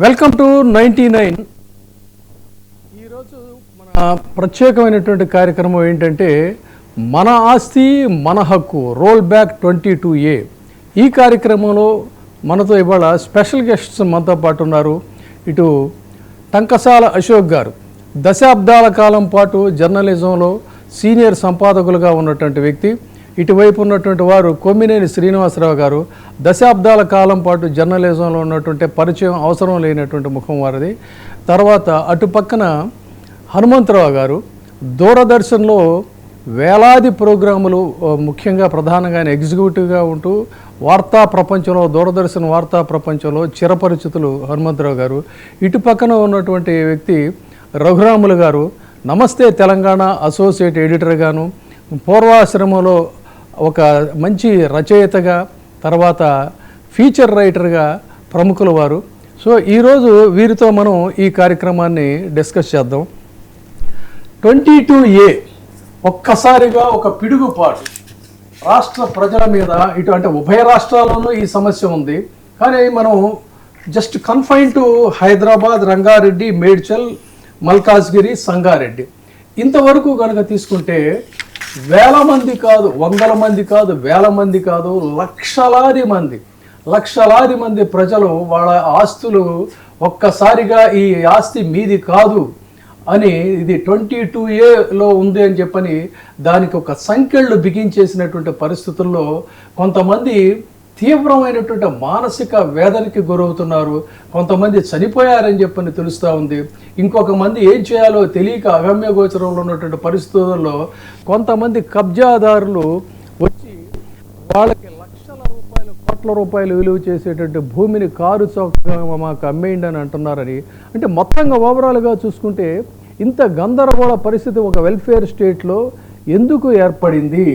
Welcome to 99. ఈరోజు మన ప్రత్యేకమైనటువంటి కార్యక్రమం ఏంటంటే మన ఆస్తి మన హక్కు రోల్ బ్యాక్ 22A. ఈ కార్యక్రమంలో మనతో ఇవాళ స్పెషల్ గెస్ట్స్ మనతో పాటు ఉన్నారు. ఇటు టంకసాల అశోక్ గారు దశాబ్దాల కాలం పాటు జర్నలిజంలో సీనియర్ సంపాదకులుగా ఉన్నటువంటి వ్యక్తి. ఇటువైపు ఉన్నటువంటి వారు కొమ్మినేని శ్రీనివాసరావు గారు దశాబ్దాల కాలం పాటు జర్నలిజంలో ఉన్నటువంటి పరిచయం అవసరం లేనటువంటి ముఖం వారిది. తర్వాత అటు పక్కన హనుమంతరావు గారు దూరదర్శన్లో వేలాది ప్రోగ్రాములు ముఖ్యంగా ప్రధానంగా ఆయన ఎగ్జిక్యూటివ్గా ఉంటూ వార్తా ప్రపంచంలో దూరదర్శన్ వార్తా ప్రపంచంలో చిరపరిచితులు హనుమంతరావు గారు. ఇటు పక్కన ఉన్నటువంటి వ్యక్తి రఘురాములు గారు నమస్తే తెలంగాణ అసోసియేట్ ఎడిటర్గాను పూర్వాశ్రమంలో ఒక మంచి రచయితగా తర్వాత ఫీచర్ రైటర్గా ప్రముఖుల వారు. సో ఈరోజు వీరితో మనం ఈ కార్యక్రమాన్ని డిస్కస్ చేద్దాం. 22A ఒక్కసారిగా ఒక పిడుగుపాటు రాష్ట్ర ప్రజల మీద, ఇటు అంటే ఉభయ రాష్ట్రాల్లోనూ ఈ సమస్య ఉంది. కానీ మనం just confine to Hyderabad, Rangareddy, Medchal, Malkajgiri, Sangareddy ఇంతవరకు కనుక తీసుకుంటే వేల మంది కాదు, వందల మంది కాదు, వేల మంది కాదు, లక్షలాది మంది ప్రజలు వాళ్ళ ఆస్తులు ఒక్కసారిగా ఈ ఆస్తి మీది కాదు అని, ఇది 22Aలో ఉంది అని చెప్పని దానికి ఒక సంకెళ్ళు బిగించేసినటువంటి పరిస్థితుల్లో కొంతమంది తీవ్రమైనటువంటి మానసిక వేదనకి గురవుతున్నారు. కొంతమంది చనిపోయారని చెప్పని తెలుస్తూ ఉంది. ఇంకొక మంది ఏం చేయాలో తెలియక అగమ్య గోచరంలో ఉన్నటువంటి పరిస్థితుల్లో కొంతమంది కబ్జాదారులు వచ్చి వాళ్ళకి లక్షల రూపాయలు, కోట్ల రూపాయలు విలువ చేసేటువంటి భూమిని కారు చౌకగా మాకు అమ్మేయండి అని అంటున్నారని. అంటే మొత్తంగా ఓవరాల్గా చూసుకుంటే ఇంత గందరగోళ పరిస్థితి ఒక వెల్ఫేర్ స్టేట్లో ఎందుకు ఏర్పడింది?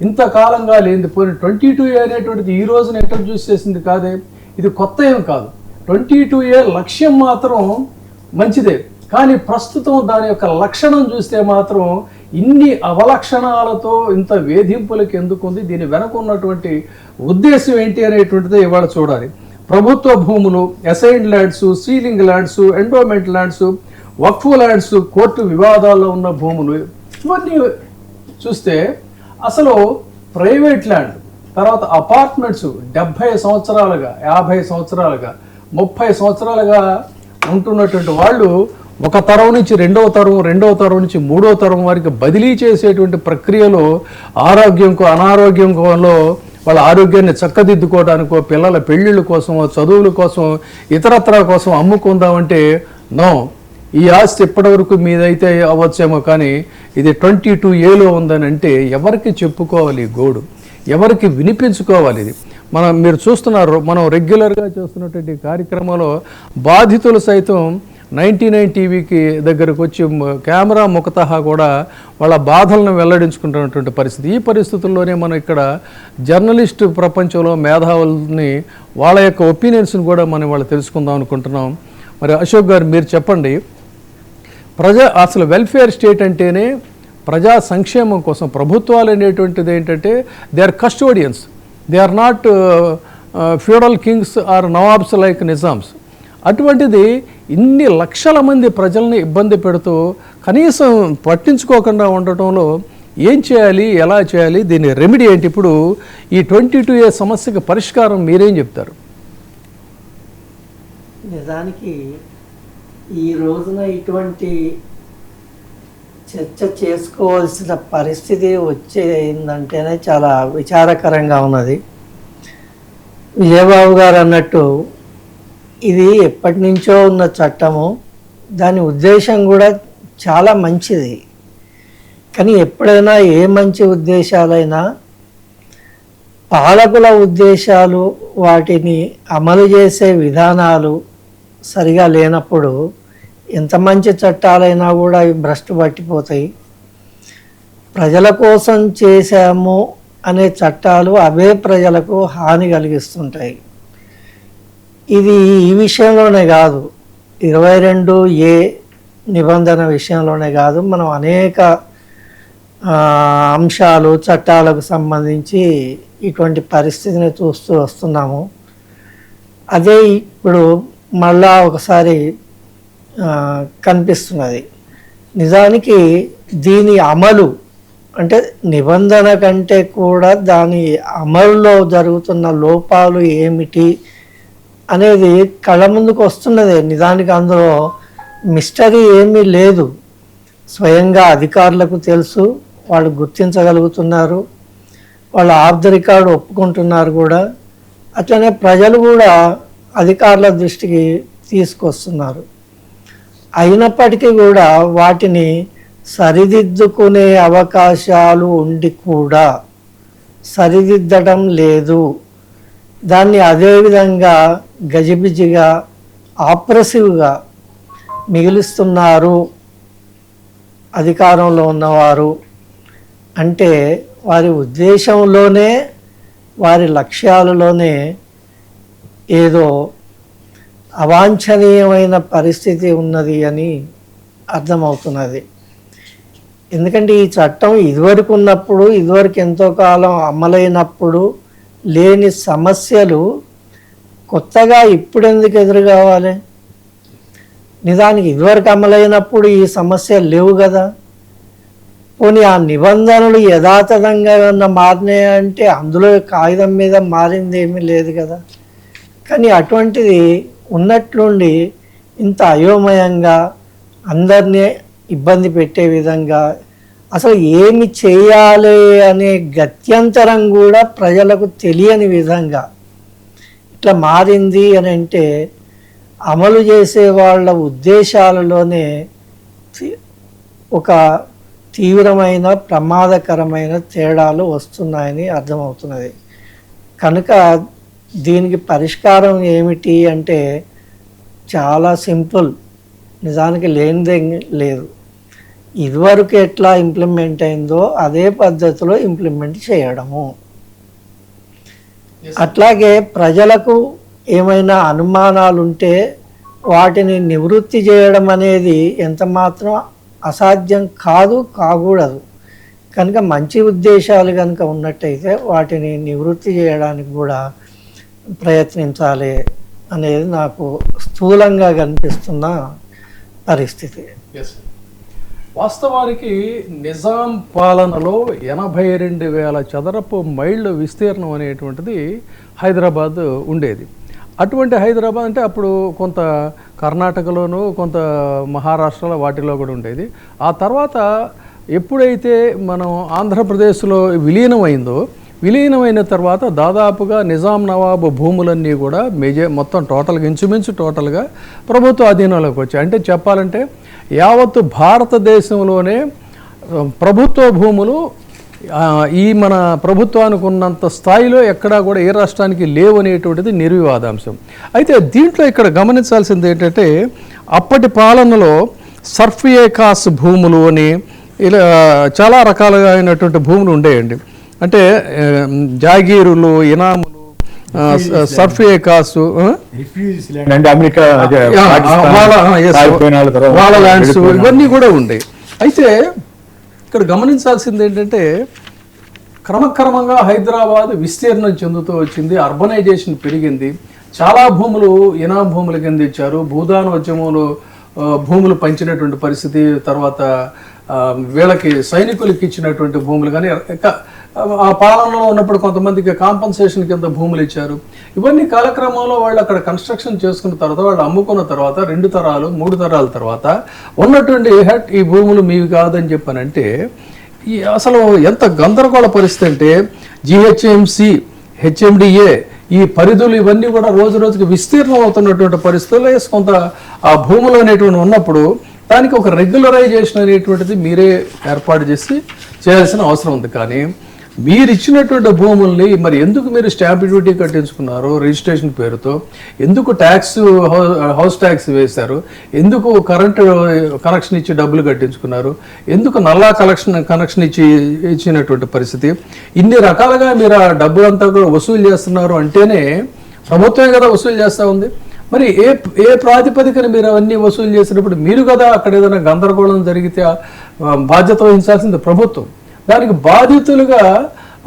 ఇంతకాలంగా లేనిది. పోయిన 22A అనేటువంటిది ఈ రోజున ఇంట్రడ్యూస్ చేసింది కాదే, ఇది కొత్త ఏం కాదు. 22A లక్ష్యం మాత్రం మంచిదే, కానీ ప్రస్తుతం దాని యొక్క లక్షణం చూస్తే మాత్రం ఇన్ని అవలక్షణాలతో ఇంత వేధింపులకు ఎందుకుంది, దీని వెనక ఉన్నటువంటి ఉద్దేశం ఏంటి అనేటువంటిది ఇవాళ చూడాలి. ప్రభుత్వ భూములు, assigned lands, ceiling lands, endowment lands, waqf lands, court వివాదాల్లో ఉన్న భూములు, ఇవన్నీ చూస్తే అసలు ప్రైవేట్ ల్యాండ్, తర్వాత అపార్ట్మెంట్స్ 70 సంవత్సరాలుగా, 50 సంవత్సరాలుగా, 30 సంవత్సరాలుగా ఉంటున్నటువంటి వాళ్ళు ఒక తరం నుంచి రెండవ తరం నుంచి మూడవ తరం వారికి బదిలీ చేసేటువంటి ప్రక్రియలో ఆరోగ్యంకో అనారోగ్యంలో వాళ్ళ ఆరోగ్యాన్ని చక్కదిద్దుకోవడానికో, పిల్లల పెళ్ళిళ్ళ కోసమో, చదువుల కోసం, ఇతరత్రా కోసం అమ్ముకుందామంటే నో, ఈ ఆస్తి ఎప్పటివరకు మీదైతే అవ్వచ్చేమో కానీ ఇది 22Aలో ఉందని అంటే ఎవరికి చెప్పుకోవాలి గోడు, ఎవరికి వినిపించుకోవాలి? ఇది మీరు చూస్తున్నారు, మనం రెగ్యులర్గా చేస్తున్నటువంటి కార్యక్రమంలో బాధితులు సైతం 99 టీవీకి దగ్గరకు వచ్చి కెమెరా ముఖతహా కూడా వాళ్ళ బాధలను వెల్లడించుకుంటున్నటువంటి పరిస్థితి. ఈ పరిస్థితుల్లోనే మనం ఇక్కడ జర్నలిస్ట్ ప్రపంచంలో మేధావుల్ని, వాళ్ళ యొక్క ఒపీనియన్స్ని కూడా మనం వాళ్ళు తెలుసుకుందాం అనుకుంటున్నాం. మరి అశోక్ గారు మీరు చెప్పండి, అసలు వెల్ఫేర్ స్టేట్ అంటేనే ప్రజా సంక్షేమం కోసం ప్రభుత్వాలు అనేటువంటిది ఏంటంటే they are custodians, they are not feudal kings or nawabs like Nizams. అటువంటిది ఇన్ని లక్షల మంది ప్రజల్ని ఇబ్బంది పెడుతూ కనీసం పట్టించుకోకుండా ఉండటంలో ఏం చేయాలి, ఎలా చేయాలి, దీని రెమెడీ ఏంటి? ఇప్పుడు ఈ 22A సమస్యకి పరిష్కారం మీరేం చెప్తారు? నిజానికి ఈ రోజున ఇటువంటి చర్చ చేసుకోవాల్సిన పరిస్థితి వచ్చేందంటేనే చాలా విచారకరంగా ఉన్నది. విజయబాబు గారు అన్నట్టు ఇది ఎప్పటి నుంచో ఉన్న చట్టము, దాని ఉద్దేశం కూడా చాలా మంచిది. కానీ ఎప్పుడైనా ఏ మంచి ఉద్దేశాలైనా పాలకుల ఉద్దేశాలు, వాటిని అమలు చేసే విధానాలు సరిగా లేనప్పుడు ఎంత మంచి చట్టాలైనా కూడా అవి భ్రష్టు పట్టిపోతాయి. ప్రజల కోసం చేశాము అనే చట్టాలు అవే ప్రజలకు హాని కలిగిస్తుంటాయి. ఇది ఈ విషయంలోనే కాదు, 22A నిబంధన విషయంలోనే కాదు, మనం అనేక అంశాలు, చట్టాలకు సంబంధించి ఇటువంటి పరిస్థితిని చూస్తూ వస్తున్నాము. అదే ఇప్పుడు మళ్ళా ఒకసారి కనిపిస్తున్నది. నిజానికి దీని అమలు అంటే నిబంధన కంటే కూడా దాని అమలులో జరుగుతున్న లోపాలు ఏమిటి అనేది కళ్ళ ముందుకు వస్తున్నదే. నిజానికి అందులో మిస్టరీ ఏమీ లేదు. స్వయంగా అధికారులకు తెలుసు, వాళ్ళు గుర్తించగలుగుతున్నారు, వాళ్ళు ఆఫ్ ద రికార్డు ఒప్పుకుంటున్నారు కూడా. అట్లనే ప్రజలు కూడా అధికారుల దృష్టికి తీసుకొస్తున్నారు. అయినప్పటికీ కూడా వాటిని సరిదిద్దుకునే అవకాశాలు ఉండి కూడా సరిదిద్దడం లేదు. దాన్ని అదేవిధంగా గజిబిజిగా ఆప్రెసివ్గా మిగిలిస్తున్నారు అధికారంలో ఉన్నవారు. అంటే వారి ఉద్దేశంలోనే, వారి లక్ష్యాలలోనే ఏదో అవాంఛనీయమైన పరిస్థితి ఉన్నది అని అర్థమవుతున్నది. ఎందుకంటే ఈ చట్టం ఇదివరకు ఉన్నప్పుడు, ఇదివరకు ఎంతో కాలం అమలైనప్పుడు లేని సమస్యలు కొత్తగా ఇప్పుడు ఎందుకు ఎదురు కావాలి? నిజానికి ఇదివరకు అమలైనప్పుడు ఈ సమస్యలు లేవు కదా. పోనీ ఆ నిబంధనలు యథాతథంగా ఏమన్నా మారినాయంటే అందులో కాగితం మీద మారింది ఏమీ లేదు కదా. కానీ అటువంటిది ఉన్నట్లుండి ఇంత అయోమయంగా అందరినీ ఇబ్బంది పెట్టే విధంగా అసలు ఏమి చేయాలి అనే గత్యంతరం కూడా ప్రజలకు తెలియని విధంగా ఇట్లా మారింది అని అంటే అమలు చేసే వాళ్ళ ఉద్దేశాలలోనే ఒక తీవ్రమైన ప్రమాదకరమైన తేడాలు వస్తున్నాయని అర్థమవుతున్నది. కనుక దీనికి పరిష్కారం ఏమిటి అంటే చాలా సింపుల్. నిజానికి లేనిదే లేదు. ఇదివరకు ఎట్లా ఇంప్లిమెంట్ అయిందో అదే పద్ధతిలో ఇంప్లిమెంట్ చేయడము. అట్లాగే ప్రజలకు ఏమైనా అనుమానాలు ఉంటే వాటిని నివృత్తి చేయడం అనేది ఎంత మాత్రం అసాధ్యం కాదు, కాకూడదు. కనుక మంచి ఉద్దేశాలు కనుక ఉన్నట్టయితే వాటిని నివృత్తి చేయడానికి కూడా ప్రయత్నించాలి అనేది నాకు స్థూలంగా కనిపిస్తున్న పరిస్థితి. వాస్తవానికి నిజాం పాలనలో 82,000 చదరపు మైళ్ళ విస్తీర్ణం అనేటువంటిది హైదరాబాద్ ఉండేది. అటువంటి హైదరాబాద్ అంటే అప్పుడు కొంత కర్ణాటకలోనూ కొంత మహారాష్ట్రలో వాటిలో కూడా ఉండేది. ఆ తర్వాత ఎప్పుడైతే మనం ఆంధ్రప్రదేశ్లో విలీనమైన తర్వాత దాదాపుగా నిజాం నవాబు భూములన్నీ కూడా మొత్తం ఇంచుమించు టోటల్గా ప్రభుత్వ అధీనంలోకి వచ్చాయి. అంటే చెప్పాలంటే యావత్తు భారతదేశంలోనే ప్రభుత్వ భూములు ఈ మన ప్రభుత్వానికి ఉన్నంత స్థాయిలో ఎక్కడా కూడా ఏ రాష్ట్రానికి లేవు అనేటువంటిది నిర్వివాదాంశం. అయితే దీంట్లో ఇక్కడ గమనించాల్సింది ఏంటంటే అప్పటి పాలనలో సర్ఫ్ ఏ కాస్ భూములు అని ఇలా చాలా రకాలుగా అయినటువంటి భూములు ఉండేయండి. అంటే జాగీరులు, ఇనాములు, సర్ఫ్ ఏ కాసు, వాళ్ళ ల్యాండ్స్ ఇవన్నీ కూడా ఉండేవి. అయితే ఇక్కడ గమనించాల్సింది ఏంటంటే క్రమక్రమంగా హైదరాబాద్ విస్తీర్ణం చెందుతూ వచ్చింది, అర్బనైజేషన్ పెరిగింది. చాలా భూములు ఇనాం భూముల కింద ఇచ్చారు. భూదానోద్యమంలో భూములు పంచినటువంటి పరిస్థితి, తర్వాత వీళ్ళకి సైనికులకి ఇచ్చినటువంటి భూములు, కానీ ఆ పాలనలో ఉన్నప్పుడు కొంతమందికి కాంపన్సేషన్ కింద భూములు ఇచ్చారు. ఇవన్నీ కాలక్రమంలో వాళ్ళు అక్కడ కన్స్ట్రక్షన్ చేసుకున్న తర్వాత, వాళ్ళు అమ్ముకున్న తర్వాత 2 తరాలు 3 తరాల తర్వాత ఉన్నటువంటి ఈ భూములు మీవి కాదని చెప్పానంటే అసలు ఎంత గందరగోళ పరిస్థితి అంటే జిహెచ్ఎంసి, హెచ్ఎండిఏ ఈ పరిధులు ఇవన్నీ కూడా రోజు రోజుకి విస్తీర్ణం అవుతున్నటువంటి పరిస్థితుల్లో కొంత ఆ భూములు అనేటువంటి ఉన్నప్పుడు దానికి ఒక రెగ్యులరైజేషన్ అనేటువంటిది మీరే ఏర్పాటు చేయాల్సిన అవసరం ఉంది. కానీ మీరు ఇచ్చినటువంటి భూముల్ని మరి ఎందుకు మీరు స్టాంప్ డ్యూటీ కట్టించుకున్నారు రిజిస్ట్రేషన్ పేరుతో? ఎందుకు హౌస్ ట్యాక్స్ వేశారు? ఎందుకు కరెంటు కనెక్షన్ ఇచ్చి డబ్బులు కట్టించుకున్నారు? ఎందుకు నల్లా కనెక్షన్ ఇచ్చినటువంటి పరిస్థితి? ఇన్ని రకాలుగా మీరు ఆ డబ్బులంతా కూడా వసూలు చేస్తున్నారు అంటేనే ప్రభుత్వమే కదా వసూలు చేస్తూ ఉంది. మరి ఏ ప్రాతిపదికన మీరు అవన్నీ వసూలు చేసినప్పుడు మీరు కదా అక్కడ ఏదైనా గందరగోళం జరిగితే బాధ్యత వహించాల్సింది ప్రభుత్వం. దానికి బాధితులుగా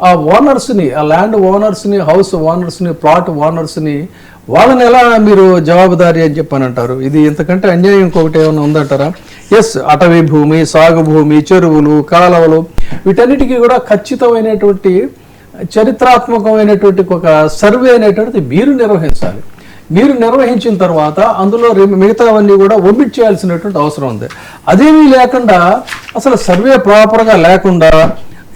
ఆ ఓనర్స్ని, ఆ ల్యాండ్ ఓనర్స్ని, హౌస్ ఓనర్స్ని, ప్లాట్ ఓనర్స్ని, వాళ్ళని ఎలా మీరు జవాబుదారీ అని చెప్పని అంటారు? ఇది ఇంతకంటే అన్యాయం ఇంకొకటి ఏమైనా ఉందంటారా? ఎస్, అటవీ భూమి, సాగు భూమి, చెరువులు, కాలువలు, వీటన్నిటికీ కూడా ఖచ్చితమైనటువంటి చరిత్రాత్మకమైనటువంటి ఒక సర్వే అనేటువంటిది మీరు నిర్వహించాలి. మీరు నిర్వహించిన తర్వాత అందులో మిగతావన్నీ కూడా ఒమిట్ చేయాల్సినటువంటి అవసరం ఉంది. అదేమీ లేకుండా, అసలు సర్వే ప్రాపర్గా లేకుండా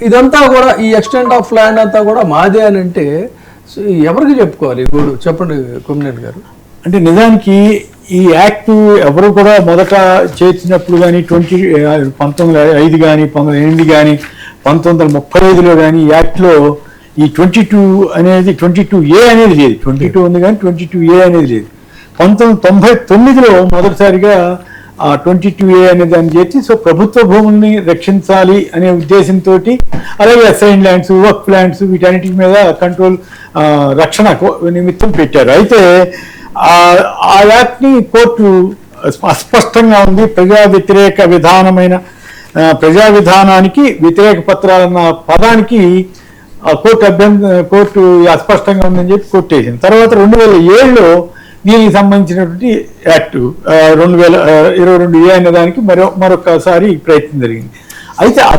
ఇదంతా కూడా ఈ ఎక్స్టెంట్ ఆఫ్ ల్యాండ్ అంతా కూడా మాదే అని అంటే ఎవరికి చెప్పుకోవాలి? గోడు చెప్పండి కొమ్మినేని గారు. అంటే నిజానికి ఈ యాక్ట్ ఎవరు కూడా మొదట చేసినప్పుడు కానీ 1905 కానీ 1908 కానీ 1935లో కానీ యాక్ట్లో ఈ 22 అనేది 22A అనేది లేదు. 22 ఉంది కానీ 22A అనేది లేదు. 1999లో మొదటిసారిగా 22A అనే దాన్ని చేసి, సో ప్రభుత్వ భూముల్ని రక్షించాలి అనే ఉద్దేశంతో, అలాగే అసైన్ ల్యాండ్స్, వర్క్ ల్యాండ్స్, వీటన్నిటి మీద కంట్రోల్, రక్షణ నిమిత్తం పెట్టారు. అయితే ఆ యాక్ట్ని కోర్టు అస్పష్టంగా ఉంది. ప్రజా విధానానికి వ్యతిరేక పత్రాలన్న పదానికి కోర్టు అస్పష్టంగా ఉందని చెప్పి కొట్టేసింది. తర్వాత 2007లో దీనికి సంబంధించినటువంటి యాక్ట్ 2022A అనే దానికి మరొకసారి ప్రయత్నం జరిగింది. అయితే ఆ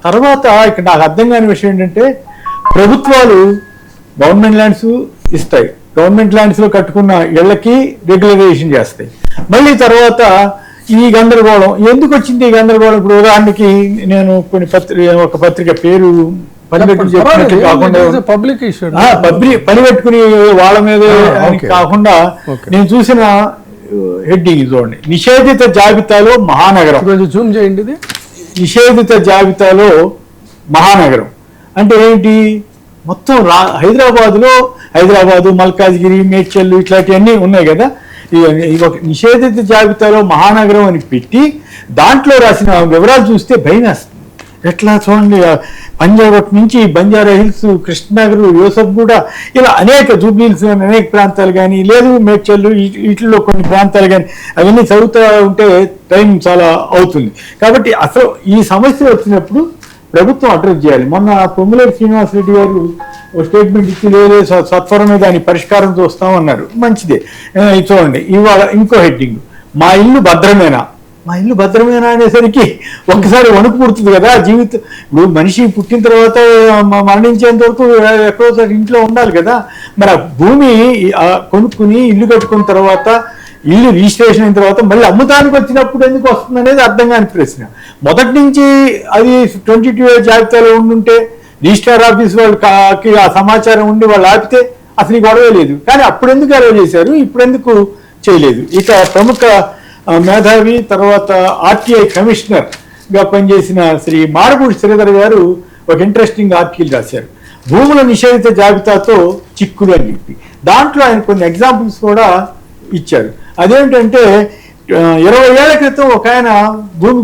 తర్వాత ఇక్కడ నాకు అర్థం కాని విషయం ఏంటంటే, ప్రభుత్వాలు గవర్నమెంట్ ల్యాండ్స్ ఇస్తాయి, గవర్నమెంట్ ల్యాండ్స్లో కట్టుకున్న ఇళ్లకి రెగ్యులరైజేషన్ చేస్తాయి. మళ్ళీ తర్వాత ఈ గందరగోళం ఎందుకు వచ్చింది? ఈ గందరగోళం ఇప్పుడు ఉదాహరణకి నేను ఒక పత్రిక పేరు పబ్లిక్ ఇష్యూ పని పెట్టుకుని వాళ్ళ మీద కాకుండా నేను చూసిన హెడ్డింగ్ చూడండి, నిషేధిత జాబితాలో మహానగరం. జూమ్ చేయండి. ఇది నిషేధిత జాబితాలో మహానగరం అంటే ఏంటి? మొత్తం హైదరాబాదు, మల్కాజ్గిరి, మేడ్చల్ ఇట్లాంటివన్నీ ఉన్నాయి కదా. ఒక నిషేధిత జాబితాలో మహానగరం అని పెట్టి దాంట్లో రాసిన వివరాలు చూస్తే భయం వేస్తుంది. ఎట్లా చూడండి, పంజాబ్ నుంచి బంజారా హిల్స్, కృష్ణనగర్, యూసఫ్గూడ, ఇలా అనేక జూబ్లీహిల్స్ అనేక ప్రాంతాలు కానీ, లేదు మేడ్చల్, వీటిల్లో కొన్ని ప్రాంతాలు కానీ, అవన్నీ చదువుతూ ఉంటే టైం చాలా అవుతుంది. కాబట్టి అసలు ఈ సమస్య వచ్చినప్పుడు ప్రభుత్వం అడ్రస్ చేయాలి. మొన్న పొంగులేటి శ్రీనివాసరెడ్డి గారు స్టేట్మెంట్ ఇచ్చి లేదు సత్వరమే దాని పరిష్కారం చూస్తామన్నారు. మంచిదే. చూడండి, ఇవాళ ఇంకో హెడ్డింగ్, మా ఇల్లు భద్రమేనా. మా ఇల్లు భద్రమేనా అనేసరికి ఒక్కసారి వణుకు పుడుతుంది కదా. జీవితం ఇప్పుడు మనిషి పుట్టిన తర్వాత మరణించేంత వరకు ఎక్కడో ఇంట్లో ఉండాలి కదా. మరి ఆ భూమి కొనుక్కుని ఇల్లు కట్టుకున్న తర్వాత, ఇల్లు రిజిస్ట్రేషన్ అయిన తర్వాత మళ్ళీ అమ్ముతానికి వచ్చినప్పుడు ఎందుకు వస్తుంది అనేది అర్థం కాని ప్రశ్న. మొదటి నుంచి అది 22A జాబితాలో ఉండుంటే రిజిస్ట్రార్ ఆఫీస్ వాళ్ళకి ఆ సమాచారం ఉండి వాళ్ళు ఆపితే అసలు ఈ గొడవ లేదు. కానీ అప్పుడు ఎందుకు అలౌ చేశారు, ఇప్పుడు ఎందుకు చేయలేదు? ఇక ప్రముఖ మేధావి, తర్వాత RTI కమిషనర్గా పనిచేసిన శ్రీ మాడపూడి శ్రీధర్ గారు ఒక ఇంట్రెస్టింగ్ ఆర్టికల్ రాశారు, భూముల నిషేధిత జాబితాతో చిక్కులు అని చెప్పి. దాంట్లో ఆయన కొన్ని ఎగ్జాంపుల్స్ కూడా ఇచ్చారు. అదేంటంటే 20 ఏళ్ల క్రితం ఒక ఆయన భూమి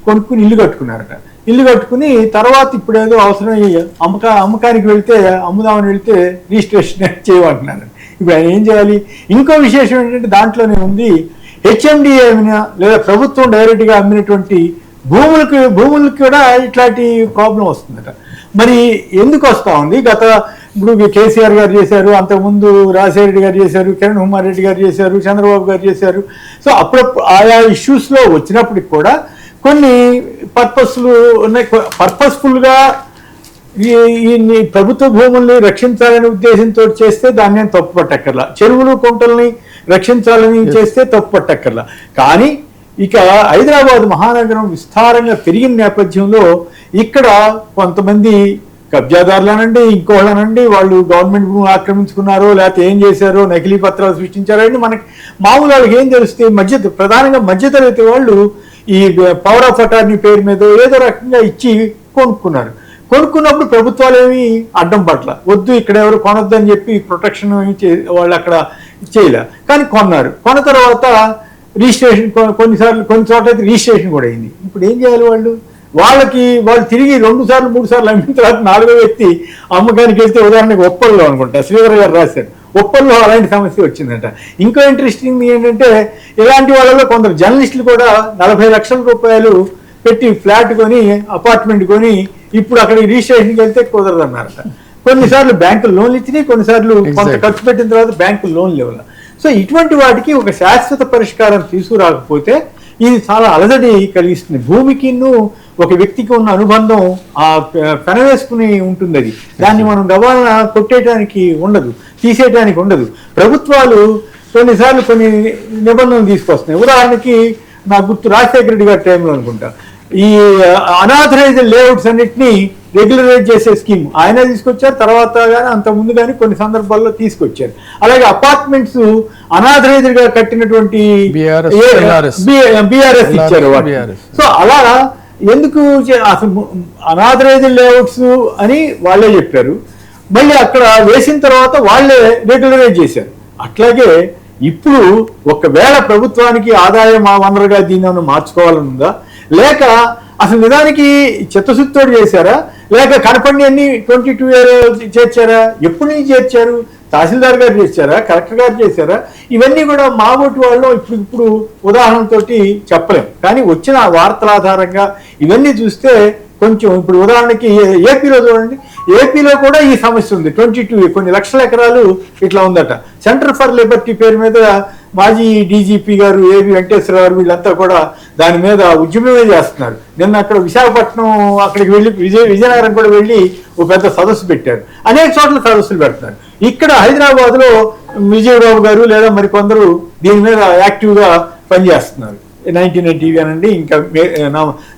కొనుక్కుని ఇల్లు కట్టుకున్నారట. ఇల్లు కట్టుకుని తర్వాత ఇప్పుడు ఏదో అవసరం అమ్మకానికి వెళ్తే, అమ్ముదామని వెళ్తే రిజిస్ట్రేషన్ చేయమంటున్నారు. ఇప్పుడు ఆయన ఏం చేయాలి? ఇంకో విశేషం ఏంటంటే దాంట్లోనే ఉంది, HMDA లేదా ప్రభుత్వం డైరెక్ట్గా అమ్మినటువంటి భూములకి కూడా ఇట్లాంటి ప్రాబ్లం వస్తుందట. మరి ఎందుకు వస్తూ ఉంది? ఇప్పుడు కేసీఆర్ గారు చేశారు, అంతకుముందు రాజశేఖర రెడ్డి గారు చేశారు, కిరణ్ కుమార్ రెడ్డి గారు చేశారు, చంద్రబాబు గారు చేశారు. సో అప్పుడప్పుడు ఆయా ఇష్యూస్లో వచ్చినప్పటికి కూడా కొన్ని పర్పస్ఫుల్గా ఈ ప్రభుత్వ భూముల్ని రక్షించాలనే ఉద్దేశంతో చేస్తే దాన్ని నేను తప్పు పట్టక్కర్లా, చెరువులు కుంటల్ని రక్షించాలని చేస్తే తప్పు పట్టక్కర్లా. కానీ ఇక హైదరాబాద్ మహానగరం విస్తారంగా పెరిగిన నేపథ్యంలో ఇక్కడ కొంతమంది కబ్జాదారులనండి, ఇంకోళ్ళనండి, వాళ్ళు గవర్నమెంట్ భూమి ఆక్రమించుకున్నారో లేకపోతే ఏం చేశారో, నకిలీ పత్రాలు సృష్టించారో అని మనకి మామూలు వాళ్ళకి ఏం తెలుస్తే ప్రధానంగా మధ్యతరగతి వాళ్ళు ఈ పవర్ ఆఫ్ అటార్నీ పేరు మీద ఏదో రకంగా ఇచ్చి కొనుక్కున్నప్పుడు ప్రభుత్వాలు ఏమి అడ్డం పట్ల, వద్దు ఇక్కడ ఎవరు కొనొద్దు అని చెప్పి ప్రొటెక్షన్ వాళ్ళు అక్కడ చేయలే. కానీ కొన్న తర్వాత రిజిస్ట్రేషన్ కొన్ని చోట్ల అయితే రిజిస్ట్రేషన్ కూడా అయింది. ఇప్పుడు ఏం చేయాలి? వాళ్ళు తిరిగి 2 సార్లు 3 సార్లు అమ్మిన తర్వాత 4వ వ్యక్తి అమ్మకానికి వెళ్తే, ఉదాహరణకు ఉప్పల్లో అనుకుంటా శ్రీధర్ గారు రాశారు, ఉప్పల్లో అలాంటి సమస్య వచ్చిందంట. ఇంకో ఇంట్రెస్టింగ్ ఏంటంటే ఇలాంటి వాళ్ళలో కొందరు జర్నలిస్టులు కూడా 40 లక్షల రూపాయలు పెట్టి ఫ్లాట్ కొని, అపార్ట్మెంట్ కొని ఇప్పుడు అక్కడికి రిజిస్ట్రేషన్కి వెళ్తే కుదరదు అన్నారట. కొన్నిసార్లు బ్యాంకులు లోన్లు ఇచ్చినాయి, కొన్నిసార్లు కొంత ఖర్చు పెట్టిన తర్వాత బ్యాంకులు లోన్లు ఇవ్వాలి. సో ఇటువంటి వాటికి ఒక శాశ్వత పరిష్కారం తీసుకురాకపోతే ఇది చాలా అలజడి కలిగిస్తుంది. భూమికిను ఒక వ్యక్తికి ఉన్న అనుబంధం ఆ పెనవేసుకుని ఉంటుంది. అది దాన్ని మనం గవాలన కొట్టేయడానికి ఉండదు, తీసేయడానికి ఉండదు. ప్రభుత్వాలు కొన్నిసార్లు కొన్ని నిబంధనలు తీసుకొస్తున్నాయి. ఉదాహరణకి నాకు గుర్తు రాజశేఖర రెడ్డి గారి టైంలో అనుకుంటా ఈ అనాథరైజ్డ్ లేఅవుట్స్ అన్నిటినీ రెగ్యులరైజ్ చేసే స్కీమ్ ఆయన తీసుకొచ్చారు. తర్వాత కానీ అంత ముందు కానీ కొన్ని సందర్భాల్లో తీసుకొచ్చారు. అలాగే అపార్ట్మెంట్స్ అనాథరైజ్డ్ గా కట్టినటువంటి బీఆర్ఎస్ ఇచ్చారు. సో అలా ఎందుకు అసలు అనాథరైజ్డ్ లేఅవుట్స్ అని వాళ్ళే చెప్పారు, మళ్ళీ అక్కడ వేసిన తర్వాత వాళ్ళే రెగ్యులరైజ్ చేశారు. అట్లాగే ఇప్పుడు ఒకవేళ ప్రభుత్వానికి ఆదాయం వనరుగా దీన్ని మార్చుకోవాలని ఉందా, లేక అసలు నిజానికి చిత్తశుద్ధితో చేశారా, లేక కనపడి అన్ని 22A చేర్చారా? ఎప్పటి నుంచి చేర్చారు? తహసీల్దార్ గారు చేశారా, కలెక్టర్ గారు చేశారా? ఇవన్నీ కూడా మా ఓటు వాళ్ళు ఇప్పుడు ఉదాహరణతోటి చెప్పలేం. కానీ వచ్చిన వార్తల ఆధారంగా ఇవన్నీ చూస్తే కొంచెం ఇప్పుడు ఉదాహరణకి ఏపీలో చూడండి, ఏపీలో కూడా ఈ సమస్య ఉంది. 22A కొన్ని లక్షల ఎకరాలు ఇట్లా ఉందట. సెంటర్ ఫర్ లిబర్టీ పేరు మీద మాజీ డీజీపీ గారు ఏవి వెంకటేశ్వర గారు వీళ్ళంతా కూడా దాని మీద ఉద్యమమే చేస్తున్నారు. నిన్న అక్కడ విశాఖపట్నం అక్కడికి వెళ్ళి విజయనగరం కూడా వెళ్ళి ఒక పెద్ద సదస్సు పెట్టారు. అనేక చోట్ల సదస్సులు పెడుతున్నారు. ఇక్కడ హైదరాబాద్ లో విజయబాబు గారు లేదా మరికొందరు దీని మీద యాక్టివ్గా పనిచేస్తున్నారు. 99 టీవీ అనండి, ఇంకా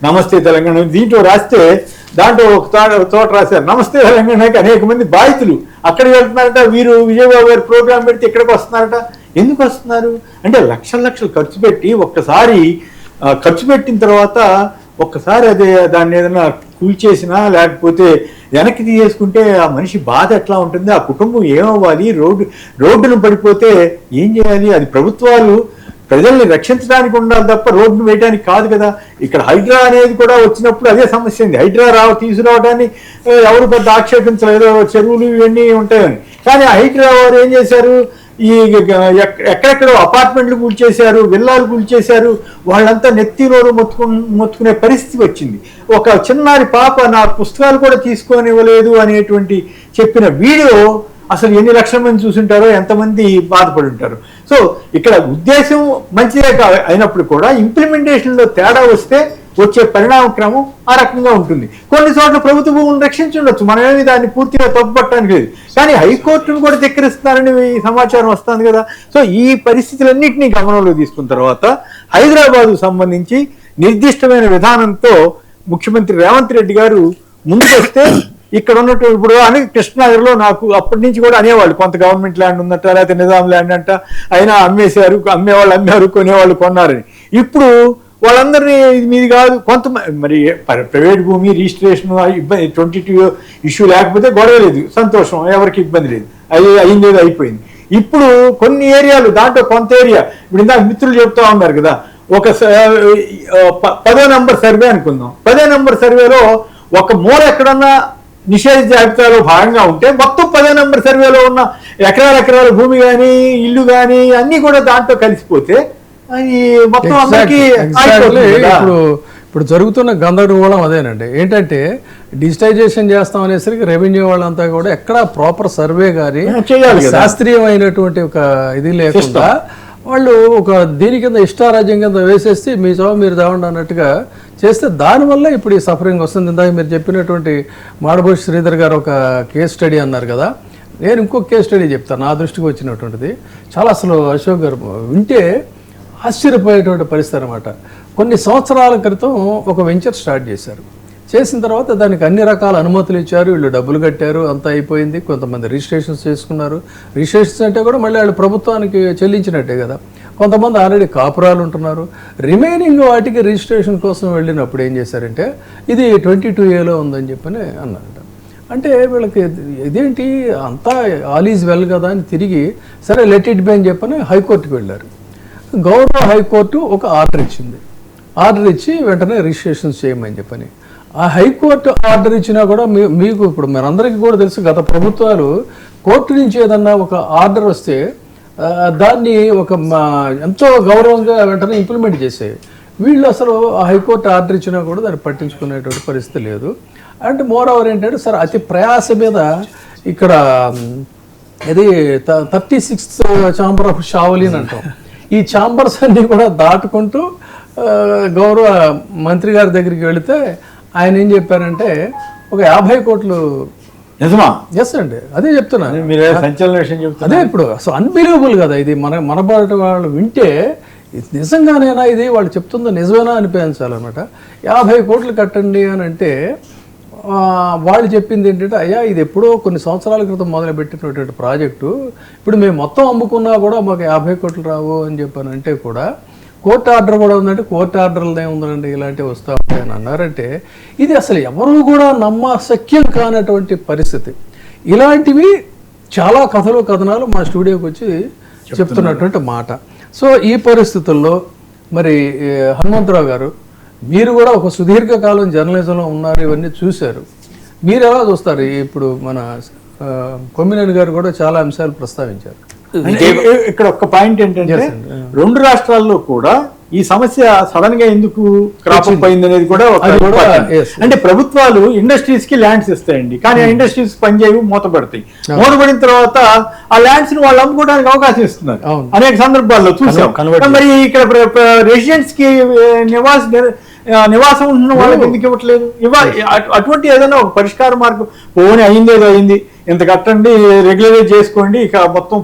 నమస్తే తెలంగాణ దీంట్లో రాస్తే దాంట్లో ఒక చోట రాశారు నమస్తే తెలంగాణకి అనేక మంది బాధితులు అక్కడికి వెళ్తున్నారట. వీరు విజయబాబు గారు ప్రోగ్రాం పెడితే ఇక్కడికి వస్తున్నారట. ఎందుకు వస్తున్నారు అంటే లక్షలు ఖర్చు పెట్టి ఒక్కసారి ఖర్చు పెట్టిన తర్వాత ఒక్కసారి అదే దాన్ని ఏదైనా కూల్చేసినా లేకపోతే వెనక్కి తీసేసుకుంటే ఆ మనిషి బాధ ఎట్లా ఉంటుంది, ఆ కుటుంబం ఏమవ్వాలి, రోడ్డును పడిపోతే ఏం చేయాలి? అది ప్రభుత్వాలు ప్రజల్ని రక్షించడానికి ఉండాలి తప్ప రోడ్డును వేయడానికి కాదు కదా. ఇక్కడ హైడ్రా అనేది కూడా వచ్చినప్పుడు అదే సమస్య ఉంది. హైడ్రా తీసుకురావడాన్ని ఎవరు పెద్ద ఆక్షేపించలేదు, చెరువులు ఇవన్నీ ఉంటాయని. కానీ ఆ హైడ్రా వారు ఏం చేశారు, ఈ ఎక్కడెక్కడో అపార్ట్మెంట్లు కూల్చేశారు, విల్లాలు కూల్చేశారు. వాళ్ళంతా నెత్తిరోలు మొత్తుకునే పరిస్థితి వచ్చింది. ఒక చిన్నారి పాప నా పుస్తకాలు కూడా తీసుకొనివ్వలేదు అనేటువంటి చెప్పిన వీడియో అసలు ఎన్ని లక్షల మంది చూసుంటారో, ఎంతమంది బాధపడి ఉంటారు. సో ఇక్కడ ఉద్దేశం మంచిదే అయినప్పుడు కూడా ఇంప్లిమెంటేషన్లో తేడా వస్తే వచ్చే పరిణామ క్రమం ఆ రకంగా ఉంటుంది. కొన్ని చోట్ల ప్రభుత్వ భూములను రక్షించుండొచ్చు, మనమేమి దాన్ని పూర్తిగా తప్పుపట్టడానికి లేదు. కానీ హైకోర్టును కూడా ధిక్కరిస్తున్నారని సమాచారం వస్తుంది కదా. సో ఈ పరిస్థితులన్నింటినీ గమనంలో తీసుకున్న తర్వాత హైదరాబాద్కు సంబంధించి నిర్దిష్టమైన విధానంతో ముఖ్యమంత్రి రేవంత్ రెడ్డి గారు ముందుకు వస్తే ఇక్కడ ఉన్నట్టు ఇప్పుడు అని కృష్ణనగర్లో నాకు అప్పటి నుంచి కూడా అనేవాళ్ళు కొంత గవర్నమెంట్ ల్యాండ్ ఉందట, లేకపోతే నిజాం ల్యాండ్ అంట, అయినా అమ్మేశారు, అమ్మేవాళ్ళు అమ్మారు, కొనేవాళ్ళు కొన్నారని. ఇప్పుడు వాళ్ళందరినీ ఇది మీది కాదు, కొంత మరి ప్రైవేట్ భూమి రిజిస్ట్రేషన్ ఇబ్బంది 22 ఇష్యూ లేకపోతే గొడవ లేదు, సంతోషం, ఎవరికి ఇబ్బంది లేదు, అది అయింది అయిపోయింది. ఇప్పుడు కొన్ని ఏరియాలు దాంట్లో కొంత ఏరియా ఇప్పుడు ఇందాక మిత్రులు చెప్తా ఉన్నారు కదా, ఒక 10వ నెంబర్ సర్వే అనుకుందాం. 10వ నెంబర్ సర్వేలో ఒక మూల ఎక్కడన్నా నిషేధ జాబితాలో భాగంగా ఉంటే మొత్తం 10వ నెంబర్ సర్వేలో ఉన్న ఎకరాల భూమి కానీ ఇల్లు కానీ అన్ని కూడా దాంట్లో కలిసిపోతే మొత్తం అందరికీ ఇప్పుడు జరుగుతున్న గందరగోళం అదేనండి. ఏంటంటే డిజిటైజేషన్ చేస్తాం అనేసరికి రెవెన్యూ వాళ్ళంతా కూడా ఎక్కడ ప్రాపర్ సర్వే కానీ శాస్త్రీయమైనటువంటి ఒక ఇది లేకుండా వాళ్ళు ఒక దీని కింద ఇష్టారాజ్యం కింద వేసేస్తే మీ చావు మీరు దావండి అన్నట్టుగా చేస్తే దానివల్ల ఇప్పుడు ఈ సఫరింగ్ వస్తుంది. ఇందాక మీరు చెప్పినటువంటి మాడభూషి శ్రీధర్ గారు ఒక కేస్ స్టడీ అన్నారు కదా, నేను ఇంకొక కేస్ స్టడీ చెప్తాను నా దృష్టికి వచ్చినటువంటిది. చాలా అసలు అశోక్ గారు వింటే ఆశ్చర్యపోయేటువంటి పరిస్థితి అనమాట. కొన్ని సంవత్సరాల క్రితం ఒక వెంచర్ స్టార్ట్ చేశారు. చేసిన తర్వాత దానికి అన్ని రకాల అనుమతులు ఇచ్చారు, వీళ్ళు డబ్బులు కట్టారు, అంతా అయిపోయింది. కొంతమంది రిజిస్ట్రేషన్స్ చేసుకున్నారు. రిజిస్ట్రేషన్స్ అంటే కూడా మళ్ళీ వాళ్ళు ప్రభుత్వానికి చెల్లించినట్టే కదా. కొంతమంది ఆల్రెడీ కాపురాలు ఉంటున్నారు. రిమైనింగ్ వాటికి రిజిస్ట్రేషన్ కోసం వెళ్ళినప్పుడు ఏం చేశారంటే ఇది 22Aలో ఉందని చెప్పని అన్నారట. అంటే వీళ్ళకి ఇదేంటి అంతా ఆల్ ఈజ్ వెల్ కదా అని తిరిగి సరే లెట్ ఇట్ బి అని చెప్పని హైకోర్టుకి వెళ్ళారు. గౌరవ హైకోర్టు ఒక ఆర్డర్ ఇచ్చింది. ఆర్డర్ ఇచ్చి వెంటనే రిజిస్ట్రేషన్స్ చేయమని చెప్పని. ఆ హైకోర్టు ఆర్డర్ ఇచ్చినా కూడా మీకు ఇప్పుడు మనందరికీ కూడా తెలుసు, గత ప్రభుత్వాలు కోర్టు నుంచి ఏదన్నా ఒక ఆర్డర్ వస్తే దాన్ని ఒక ఎంతో గౌరవంగా వెంటనే ఇంప్లిమెంట్ చేసేవి. వీళ్ళు అసలు ఆ హైకోర్టు ఆర్డర్ ఇచ్చినా కూడా దాన్ని పట్టించుకునేటువంటి పరిస్థితి లేదు. అంటే మోర్ ఓవర్ ఏంటంటే సార్ అతి ప్రయాస మీద ఇక్కడ ఇది 36th ఛాంబర్ ఆఫ్ షావలిన్ అంటాం. ఈ ఛాంబర్స్ అన్ని కూడా దాటుకుంటూ గౌరవ మంత్రి గారి దగ్గరికి వెళితే ఆయన ఏం చెప్పారంటే ఒక 50 కోట్లు. నిజమా? ఎస్ అండి, అదే చెప్తున్నాను. మీరు సంచలన విషయం చెప్తున్నారు. అదే ఇప్పుడు అసలు అన్బిలీవబుల్ కదా ఇది. మన పార్టీ వాళ్ళు వింటే ఇది నిజంగానేనా, ఇది వాళ్ళు చెప్తుందో నిజమేనా అనిపించాలన్నమాట. 50 కోట్లు కట్టండి అని అంటే వాళ్ళు చెప్పింది ఏంటంటే, అయ్యా ఇది ఎప్పుడో కొన్ని సంవత్సరాల క్రితం మొదలుపెట్టినటువంటి ప్రాజెక్టు, ఇప్పుడు మేము మొత్తం అమ్ముకున్నా కూడా మాకు 50 కోట్లు రావు అని చెప్పాను. అంటే కూడా కోర్టు ఆర్డర్ కూడా ఉందంటే, కోర్టు ఆర్డర్లు ఏముందండి ఇలాంటివి వస్తూ ఉంటాయని అన్నారంటే, ఇది అసలు ఎవరు కూడా నమ్మశక్యం కానటువంటి పరిస్థితి. ఇలాంటివి చాలా కథలు కథనాలు మా స్టూడియోకి వచ్చి చెప్తున్నటువంటి మాట. సో ఈ పరిస్థితుల్లో మరి హనుమంతరావు గారు, మీరు కూడా ఒక సుదీర్ఘకాలం జర్నలిజంలో ఉన్నారు, ఇవన్నీ చూశారు. మీరు ఎలా చూస్తారు? ఇప్పుడు మన కొమ్మినేని గారు కూడా చాలా అంశాలు ప్రస్తావించారు. ఇక్కడ ఒక్క పాయింట్ ఏంటంటే, రెండు రాష్ట్రాల్లో కూడా ఈ సమస్య సడన్ గా ఎందుకు క్రాప్ అప్ అయింది అనేది కూడా అంటే ప్రభుత్వాలు ఇండస్ట్రీస్ కి ల్యాండ్స్ ఇస్తాయండి, కానీ ఆ ఇండస్ట్రీస్ పనిచేయవు, మూతపడతాయి. మూతపడిన తర్వాత ఆ ల్యాండ్స్ ని వాళ్ళు అమ్ముకోవడానికి అవకాశం ఇస్తున్నారు. అనేక సందర్భాల్లో చూసాం. మరి ఇక్కడ రెసిడెంట్స్ కి నివాసం ఉంటున్న వాళ్ళకి ఎందుకు ఇవ్వట్లేదు? అటువంటి ఏదైనా ఒక పరిష్కార మార్గం పోనీ అయిందేదో అయింది, ఇంత కట్టండి, రెగ్యులరైజ్ చేసుకోండి, ఇక మొత్తం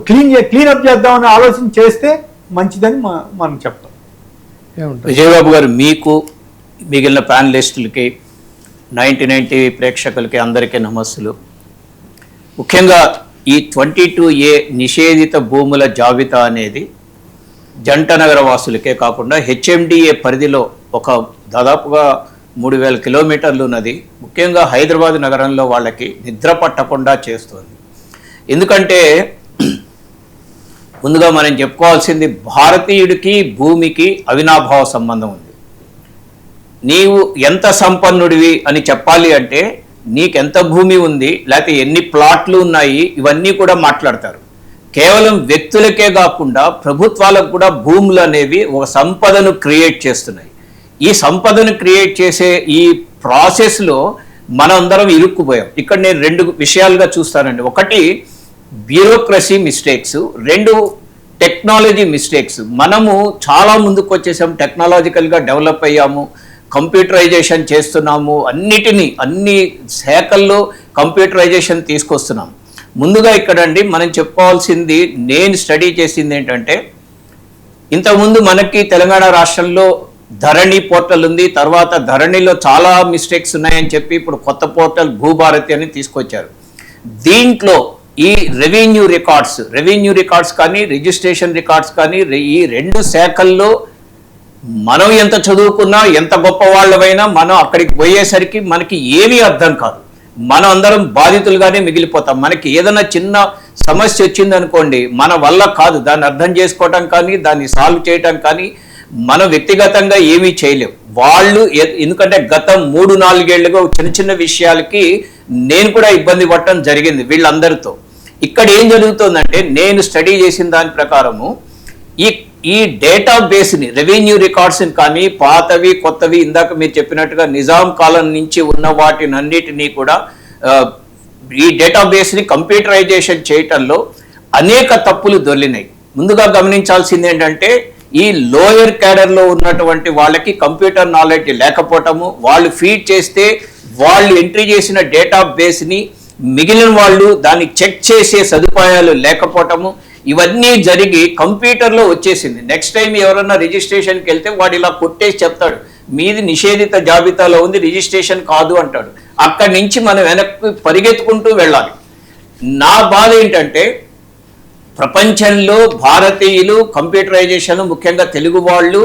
క్లీన్ అప్ చేద్దామని ఆలోచన చేస్తే మంచిదని మనం చెప్తాం. విజయబాబు గారు, మీకు మిగిలిన ప్యానలిస్టులకి 99 టీవీ ప్రేక్షకులకి అందరికీ నమస్సులు. ముఖ్యంగా ఈ 22A నిషేధిత భూముల జాబితా అనేది జంటనగర వాసులకే కాకుండా HMDA పరిధిలో ఒక దాదాపుగా 3000 కిలోమీటర్లు ఉన్నది. ముఖ్యంగా హైదరాబాద్ నగరంలో వాళ్ళకి నిద్ర పట్టకుండా చేస్తుంది. ఎందుకంటే ముందుగా మనం చెప్పుకోవాల్సింది, భారతీయుడికి భూమికి అవినాభావ సంబంధం ఉంది. నీవు ఎంత సంపన్నుడివి అని చెప్పాలి అంటే నీకెంత భూమి ఉంది, లేకపోతే ఎన్ని ప్లాట్లు ఉన్నాయి, ఇవన్నీ కూడా మాట్లాడతారు. కేవలం వ్యక్తులకే కాకుండా ప్రభుత్వాలకు కూడా భూములు అనేవి ఒక సంపదను క్రియేట్ చేస్తున్నాయి. ఈ సంపదను క్రియేట్ చేసే ఈ ప్రాసెస్లో మనందరం ఇరుక్కుపోయాం. ఇక్కడ నేను 2 విషయాలుగా చూస్తానండి. ఒకటి బ్యూరోక్రసీ మిస్టేక్స్, 2 టెక్నాలజీ మిస్టేక్స్. మనము చాలా ముందుకు వచ్చేసాము, టెక్నాలజికల్గా డెవలప్ అయ్యాము, కంప్యూటరైజేషన్ చేస్తున్నాము, అన్ని శాఖల్లో కంప్యూటరైజేషన్ తీసుకొస్తున్నాము. ముందుగా ఇక్కడండి మనం చెప్పుకోవాల్సింది, నేను స్టడీ చేసింది ఏంటంటే, ఇంతకుముందు మనకి తెలంగాణ రాష్ట్రంలో ధరణి పోర్టల్ ఉంది, తర్వాత ధరణిలో చాలా మిస్టేక్స్ ఉన్నాయని చెప్పి ఇప్పుడు కొత్త పోర్టల్ భూభారతి అని తీసుకొచ్చారు. దీంట్లో ఈ రెవెన్యూ రికార్డ్స్ కానీ రిజిస్ట్రేషన్ రికార్డ్స్ కానీ ఈ 2 శాఖల్లో మనం ఎంత చదువుకున్నా, ఎంత గొప్ప వాళ్ళమైనా, మనం అక్కడికి పోయేసరికి మనకి ఏమీ అర్థం కాదు. మనం అందరం బాధితులుగానే మిగిలిపోతాం. మనకి ఏదైనా చిన్న సమస్య వచ్చిందనుకోండి, మన వల్ల కాదు దాన్ని అర్థం చేసుకోవటం కానీ, దాన్ని సాల్వ్ చేయటం కానీ మనం వ్యక్తిగతంగా ఏమీ చేయలేం. వాళ్ళు ఎందుకంటే గత 3-4 ఏళ్లుగా చిన్న విషయాలకి నేను కూడా ఇబ్బంది పడటం జరిగింది వీళ్ళందరితో. ఇక్కడ ఏం జరుగుతుందంటే, నేను స్టడీ చేసిన దాని ప్రకారము ఈ డేటాబేస్ని, రెవెన్యూ రికార్డ్స్ని కానీ, పాతవి కొత్తవి, ఇందాక మీరు చెప్పినట్టుగా నిజాం కాలం నుంచి ఉన్న వాటినన్నిటినీ కూడా ఈ డేటాబేస్ని కంప్యూటరైజేషన్ చేయటంలో అనేక తప్పులు దొర్లినాయి. ముందుగా గమనించాల్సింది ఏంటంటే, ఈ లోయర్ క్యాడర్లో ఉన్నటువంటి వాళ్ళకి కంప్యూటర్ నాలెడ్జ్ లేకపోవటము, వాళ్ళు ఫీడ్ చేస్తే వాళ్ళు ఎంట్రీ చేసిన డేటాబేస్ని మిగిలిన వాళ్ళు దాన్ని చెక్ చేసే సదుపాయాలు లేకపోవటము, ఇవన్నీ జరిగి కంప్యూటర్లో వచ్చేసింది. నెక్స్ట్ టైం ఎవరన్నా రిజిస్ట్రేషన్కి వెళ్తే వాడు ఇలా కొట్టేసి చెప్తాడు, మీది నిషేధిత జాబితాలో ఉంది, రిజిస్ట్రేషన్ కాదు అంటాడు. అక్కడి నుంచి మనం వెనక్కి పరిగెత్తుకుంటూ వెళ్ళాలి. నా బాధ ఏంటంటే, ప్రపంచంలో భారతీయులు కంప్యూటరైజేషన్, ముఖ్యంగా తెలుగు వాళ్ళు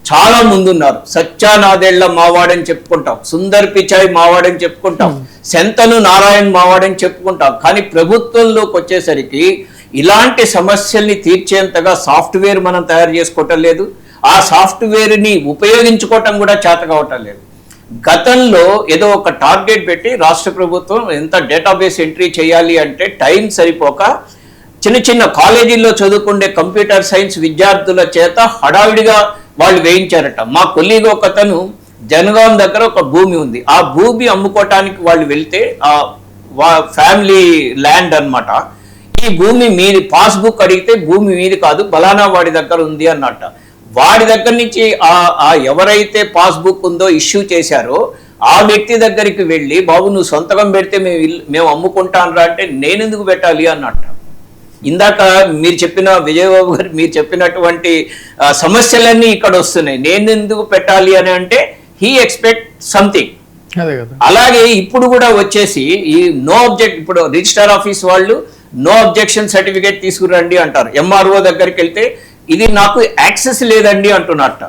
చాలా ముందున్నారు. సత్యానాదేళ్ల మావాడని చెప్పుకుంటాం, సుందర్ పిచాయ్ మావాడని చెప్పుకుంటాం, శంతను నారాయణ్ మావాడని చెప్పుకుంటాం. కానీ ప్రభుత్వంలోకి వచ్చేసరికి ఇలాంటి సమస్యల్ని తీర్చేంతగా సాఫ్ట్వేర్ మనం తయారు చేసుకోవటం లేదు, ఆ సాఫ్ట్వేర్ని ఉపయోగించుకోవటం కూడా చేత కావటం లేదు. గతంలో ఏదో ఒక టార్గెట్ పెట్టి రాష్ట్ర ప్రభుత్వం ఎంత డేటాబేస్ ఎంట్రీ చేయాలి అంటే టైం సరిపోక చిన్న కాలేజీల్లో చదువుకునే కంప్యూటర్ సైన్స్ విద్యార్థుల చేత హడావిడిగా వాళ్ళు వేయించారట. మా కొలీగ్ ఒకతను జనగాం దగ్గర ఒక భూమి ఉంది. ఆ భూమి అమ్ముకోవటానికి వాళ్ళు వెళ్తే ఫ్యామిలీ ల్యాండ్ అన్నమాట. ఈ భూమి మీది, పాస్బుక్ అడిగితే భూమి మీది కాదు, బలానా వాడి దగ్గర ఉంది అన్నట్ట. వాడి దగ్గర నుంచి ఆ ఎవరైతే పాస్బుక్ ఉందో ఇష్యూ చేశారో ఆ వ్యక్తి దగ్గరికి వెళ్ళి, బాబు నువ్వు సొంతకం పెడితే మేము అమ్ముకుంటాను రా అంటే, నేను ఎందుకు పెట్టాలి అన్నట్ట. ఇందాక మీరు చెప్పిన విజయబాబు గారు మీరు చెప్పినటువంటి సమస్యలన్నీ ఇక్కడ వస్తున్నాయి. నేను ఎందుకు పెట్టాలి అని అంటే హీ ఎక్స్పెక్ట్ సంథింగ్. అలాగే ఇప్పుడు కూడా వచ్చేసి ఈ నో అబ్జెక్ట్, ఇప్పుడు రిజిస్టర్ ఆఫీస్ వాళ్ళు నో అబ్జెక్షన్ సర్టిఫికేట్ తీసుకురండి అంటారు. ఎంఆర్ఓ దగ్గరికి వెళ్తే ఇది నాకు యాక్సెస్ లేదండి అంటున్నట్ట.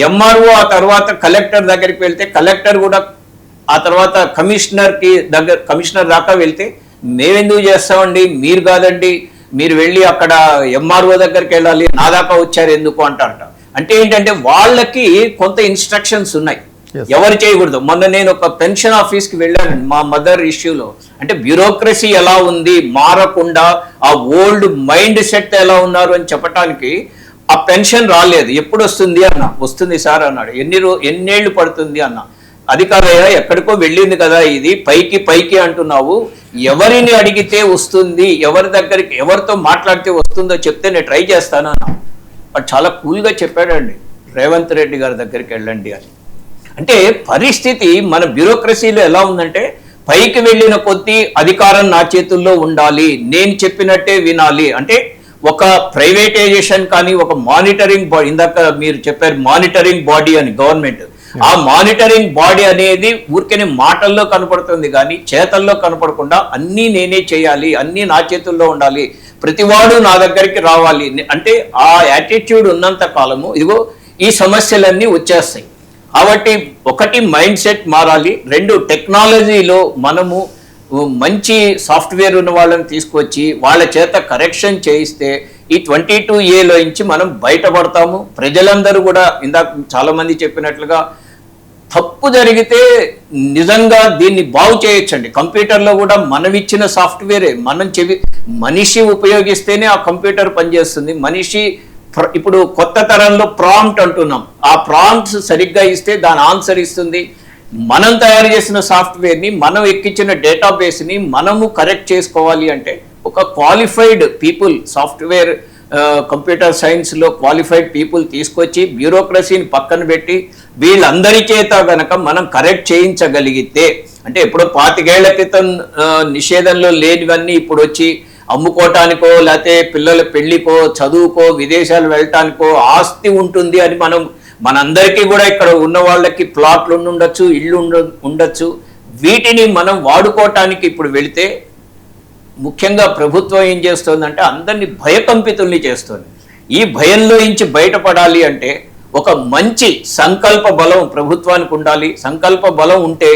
ఎంఆర్ఓ ఆ తర్వాత కలెక్టర్ దగ్గరికి వెళ్తే కలెక్టర్ కూడా ఆ తర్వాత కమిషనర్ దాకా వెళ్తే మేమెందుకు చేస్తామండి, మీరు కాదండి, మీరు వెళ్ళి అక్కడ ఎంఆర్ఓ దగ్గరికి వెళ్ళాలి, నా దాకా వచ్చారు ఎందుకు అంటారట. అంటే ఏంటంటే వాళ్ళకి కొంత ఇన్స్ట్రక్షన్స్ ఉన్నాయి, ఎవరు చేయకూడదు. మొన్న నేను ఒక పెన్షన్ ఆఫీస్కి వెళ్ళానండి మా మదర్ ఇష్యూలో. అంటే బ్యూరోక్రసీ ఎలా ఉంది, మారకుండా ఆ ఓల్డ్ మైండ్ సెట్ ఎలా ఉన్నారు అని చెప్పడానికి ఆ పెన్షన్ రాలేదు. ఎప్పుడు వస్తుంది అన్న, వస్తుంది సార్ అన్నాడు. ఎన్నేళ్లు పడుతుంది అన్న. అది కాదయ్యా, ఎక్కడికో వెళ్ళింది కదా, ఇది పైకి అంటున్నావు, ఎవరిని అడిగితే వస్తుంది, ఎవరి దగ్గరికి ఎవరితో మాట్లాడితే వస్తుందో చెప్తే నేను ట్రై చేస్తాను అన్న. వాడు చాలా కూల్గా చెప్పాడండి, రేవంత్ రెడ్డి గారి దగ్గరికి వెళ్ళండి అని. అంటే పరిస్థితి మన బ్యూరోక్రసీలో ఎలా ఉందంటే, పైకి వెళ్ళిన కొద్దీ అధికారం నా చేతుల్లో ఉండాలి, నేను చెప్పినట్టే వినాలి. అంటే ఒక ప్రైవేటైజేషన్ కానీ ఒక మానిటరింగ్ బాడీ, ఇందాక మీరు చెప్పారు మానిటరింగ్ బాడీ అని గవర్నమెంట్, ఆ మానిటరింగ్ బాడీ అనేది ఊరికే మాటల్లో కనపడుతుంది కానీ చేతల్లో కనపడకుండా అన్నీ నేనే చేయాలి, అన్నీ నా చేతుల్లో ఉండాలి, ప్రతివాడు నా దగ్గరికి రావాలి అంటే ఆ యాటిట్యూడ్ ఉన్నంత కాలము ఇదిగో ఈ సమస్యలన్నీ వచ్చేస్తాయి. కాబట్టి ఒకటి మైండ్ సెట్ మారాలి, రెండు టెక్నాలజీలో మనము మంచి సాఫ్ట్వేర్ ఉన్న వాళ్ళని తీసుకొచ్చి వాళ్ళ చేత కరెక్షన్ చేయిస్తే ఈ 22A నుంచి మనం బయటపడతాము. ప్రజలందరూ కూడా ఇందాక చాలా మంది చెప్పినట్లుగా తప్పు జరిగితే నిజంగా దీన్ని బాగు చేయొచ్చండి. కంప్యూటర్లో కూడా మనం ఇచ్చిన సాఫ్ట్వేరే మనిషి ఉపయోగిస్తేనే ఆ కంప్యూటర్ పనిచేస్తుంది. మనిషి ఇప్పుడు కొత్త తరంలో ప్రాంప్ట్ అంటున్నాం, ఆ ప్రాంప్ట్స్ సరిగ్గా ఇస్తే దాని ఆన్సర్ ఇస్తుంది. మనం తయారు చేసిన సాఫ్ట్వేర్ని, మనం ఎక్కించిన డేటాబేస్ని మనము కరెక్ట్ చేసుకోవాలి అంటే ఒక క్వాలిఫైడ్ పీపుల్, సాఫ్ట్వేర్ కంప్యూటర్ సైన్స్లో క్వాలిఫైడ్ పీపుల్ తీసుకొచ్చి బ్యూరోక్రసీని పక్కన పెట్టి వీళ్ళందరి చేత గనక మనం కరెక్ట్ చేయించగలిగితే, అంటే ఎప్పుడో 25 ఏళ్ల క్రితం నిషేధంలో లేనివన్నీ ఇప్పుడు వచ్చి అమ్ముకోవటానికో లేకపోతే పిల్లల పెళ్లికో చదువుకో విదేశాలు వెళ్ళటానికో ఆస్తి ఉంటుంది అని మనందరికీ కూడా ఇక్కడ ఉన్న వాళ్ళకి ప్లాట్లు ఉండొచ్చు, ఇళ్ళు ఉండొచ్చు, వీటిని మనం వాడుకోవటానికి ఇప్పుడు వెళితే ముఖ్యంగా ప్రభుత్వం ఏం చేస్తుందంటే అందరినీ భయకంపితుల్ని చేస్తుంది. ఈ భయంలో నుంచి బయటపడాలి అంటే ఒక మంచి సంకల్ప బలం ప్రభుత్వానికి ఉండాలి. సంకల్ప బలం ఉంటే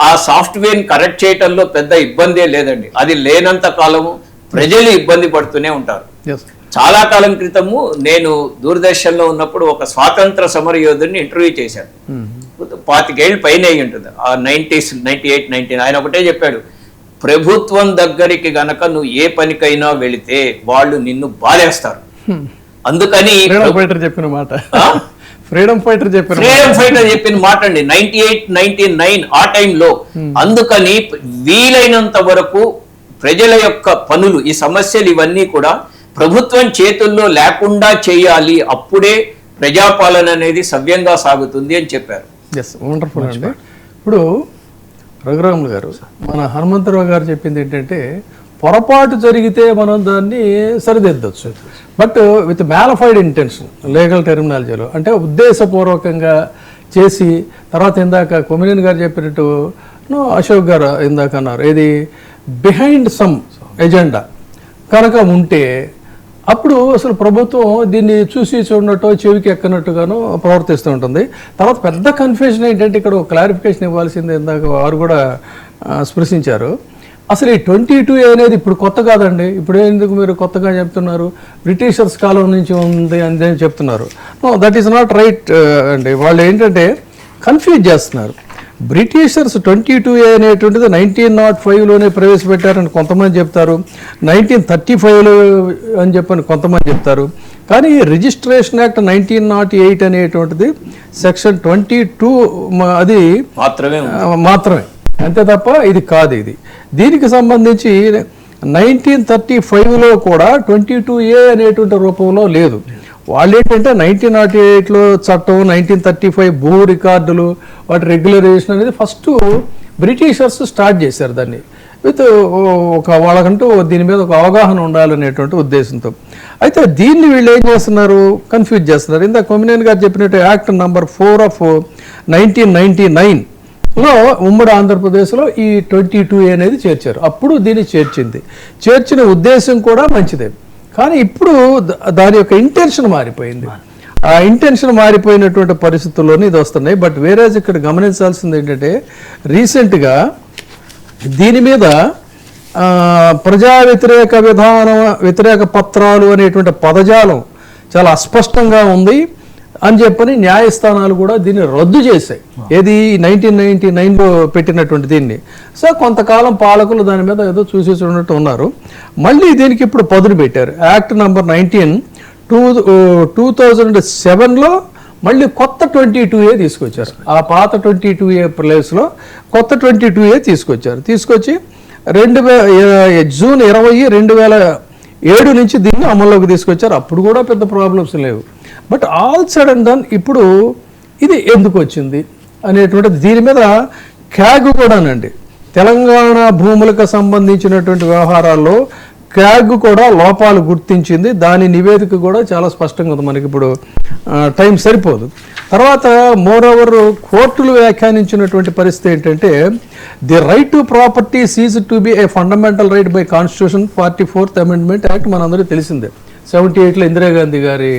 ఆ సాఫ్ట్వేర్ని కరెక్ట్ చేయటంలో పెద్ద ఇబ్బందే లేదండి. అది లేనంత కాలము ప్రజలు ఇబ్బంది పడుతూనే ఉంటారు. చాలా కాలం క్రితము నేను దూరదర్శన్లో ఉన్నప్పుడు ఒక స్వాతంత్ర సమర యోధుడిని ఇంటర్వ్యూ చేశాను. 25 ఏళ్ళు పైన అయి ఉంటుంది, ఆ 90s 98, 99. ఆయన ఒకటే చెప్పాడు, ప్రభుత్వం దగ్గరికి గనక నువ్వు ఏ పనికైనా వెళితే వాళ్ళు నిన్ను బాధేస్తారు. అందుకని ఫ్రీడమ్ ఫైటర్ చెప్పిన మాట అండి, 98, 99 ఆ టైంలో. అందుకని వీలైనంత వరకు ప్రజల యొక్క పనులు, ఈ సమస్యలు ఇవన్నీ కూడా ప్రభుత్వం చేతుల్లో లేకుండా చేయాలి, అప్పుడే ప్రజాపాలన అనేది సవ్యంగా సాగుతుంది అని చెప్పారు. వండర్ఫుల్ అండి. ఇప్పుడు రఘురాములు గారు, మన హనుమంతరావు గారు చెప్పింది ఏంటంటే పొరపాటు జరిగితే మనం దాన్ని సరిదిద్దొచ్చు, but with malafide intention, legal టెర్మినాలజీలో అంటే ఉద్దేశపూర్వకంగా చేసి తర్వాత ఇందాక కొమినేని గారు చెప్పినట్టు అశోక్ గారు ఇందాక అన్నారు, ఏది బిహైండ్ సమ్ ఎజెండా కనుక ఉంటే అప్పుడు అసలు ప్రభుత్వం దీన్ని చూసి చూడనట్టు చెవికి ఎక్కనట్టుగాను ప్రవర్తిస్తూ ఉంటుంది. తర్వాత పెద్ద కన్ఫ్యూజన్ ఏంటంటే ఇక్కడ ఒక క్లారిఫికేషన్ ఇవ్వాల్సింది ఇందాక వారు కూడా స్పృశించారు. అసలు ఈ 22A అనేది ఇప్పుడు కొత్త కాదండి. ఇప్పుడు ఎందుకు మీరు కొత్తగా చెప్తున్నారు, బ్రిటిషర్స్ కాలం నుంచి ఉంది అని చెప్తున్నారు. No, that is not right అండి. వాళ్ళు ఏంటంటే కన్ఫ్యూజ్ చేస్తున్నారు. బ్రిటిషర్స్ 22A అనేటువంటిది 1905లోనే ప్రవేశపెట్టారని కొంతమంది చెప్తారు, 1935లో అని చెప్పని కొంతమంది చెప్తారు. కానీ రిజిస్ట్రేషన్ యాక్ట్ 1908 అనేటువంటిది సెక్షన్ 22 అది మాత్రమే, అంతే తప్ప ఇది కాదు. ఇది దీనికి సంబంధించి 1935లో కూడా 22A అనేటువంటి రూపంలో లేదు. వాళ్ళు ఏంటంటే 1908లో చట్టం, 1935 భూ రికార్డులు, వాటి రెగ్యులరేషన్ అనేది ఫస్ట్ బ్రిటిషర్స్ స్టార్ట్ చేశారు దాన్ని, విత్ వాళ్ళకంటూ దీని మీద ఒక అవగాహన ఉండాలనేటువంటి ఉద్దేశంతో. అయితే దీన్ని వీళ్ళు ఏం చేస్తున్నారు, కన్ఫ్యూజ్ చేస్తున్నారు. ఇందాక కొమ్మినేని గారు చెప్పినట్టు యాక్ట్ నంబర్ 4 ఆఫ్ 1999లో ఉమ్మడి ఆంధ్రప్రదేశ్లో ఈ 22A అనేది చేర్చారు. అప్పుడు దీన్ని చేర్చిన ఉద్దేశం కూడా మంచిదే. కానీ ఇప్పుడు దాని యొక్క ఇంటెన్షన్ మారిపోయింది. ఆ ఇంటెన్షన్ మారిపోయినటువంటి పరిస్థితుల్లోనే ఇది వస్తున్నాయి. బట్ వేరేజ్ ఇక్కడ గమనించాల్సింది ఏంటంటే, రీసెంట్గా దీని మీద ప్రజా వ్యతిరేక పత్రాలు అనేటువంటి పదజాలం చాలా అస్పష్టంగా ఉంది అని చెప్పని న్యాయస్థానాలు కూడా దీన్ని రద్దు చేశాయి. ఏది 1999లో పెట్టినటువంటి దీన్ని. సో కొంతకాలం పాలకులు దాని మీద ఏదో చూసి చూడనట్టు ఉన్నారు. మళ్ళీ దీనికి ఇప్పుడు పదును పెట్టారు. యాక్ట్ నంబర్ 2007లో మళ్ళీ కొత్త 22A తీసుకొచ్చారు. ఆ పాత 22A ప్లేస్లో కొత్త 22A తీసుకొచ్చి జూన్ 20, 2007 నుంచి దీన్ని అమల్లోకి తీసుకొచ్చారు. అప్పుడు కూడా పెద్ద ప్రాబ్లమ్స్ లేవు. బట్ ఆల్ సడ్ అండ్ డన్ ఇప్పుడు ఇది ఎందుకు వచ్చింది అనేటువంటిది దీని మీద క్యాగ్ కూడానండి, తెలంగాణ భూములకు సంబంధించినటువంటి వ్యవహారాల్లో క్యాగ్ కూడా లోపాలు గుర్తించింది. దాని నివేదిక కూడా చాలా స్పష్టంగా ఉంది. మనకి ఇప్పుడు టైం సరిపోదు. తర్వాత మోర్ ఓవర్ కోర్టులు వ్యాఖ్యానించినటువంటి పరిస్థితి ఏంటంటే, the right to property cease to be a fundamental right by constitution 44th amendment act మనందరికీ తెలిసిందే, 78లో ఇందిరాగాంధీ గారి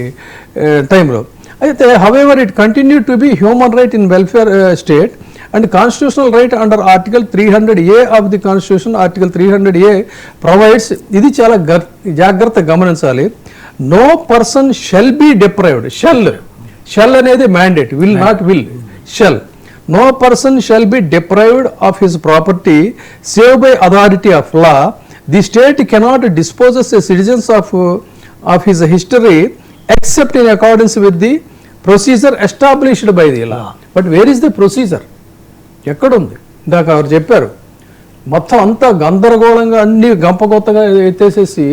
టైంలో. అయితే however it continue to be human right in welfare state and constitutional right under article 300A of the constitution. Article 300A provides, ఇది చాలా జాగ్రత్త గమనించాలి, no person shall be deprived. Shall అనేది mandate, will not will, shall. No person shall be deprived of his property save by authority of law. The state cannot disposes A citizens of his history except in accordance with the procedure established by the law. But where is the procedure? ఎక్కడుంది? ఇందాక ఎవరు చెప్పారు, మొత్తం అంతా గందరగోళంగా అన్ని గంపగొత్తగా ఎత్తేసేసి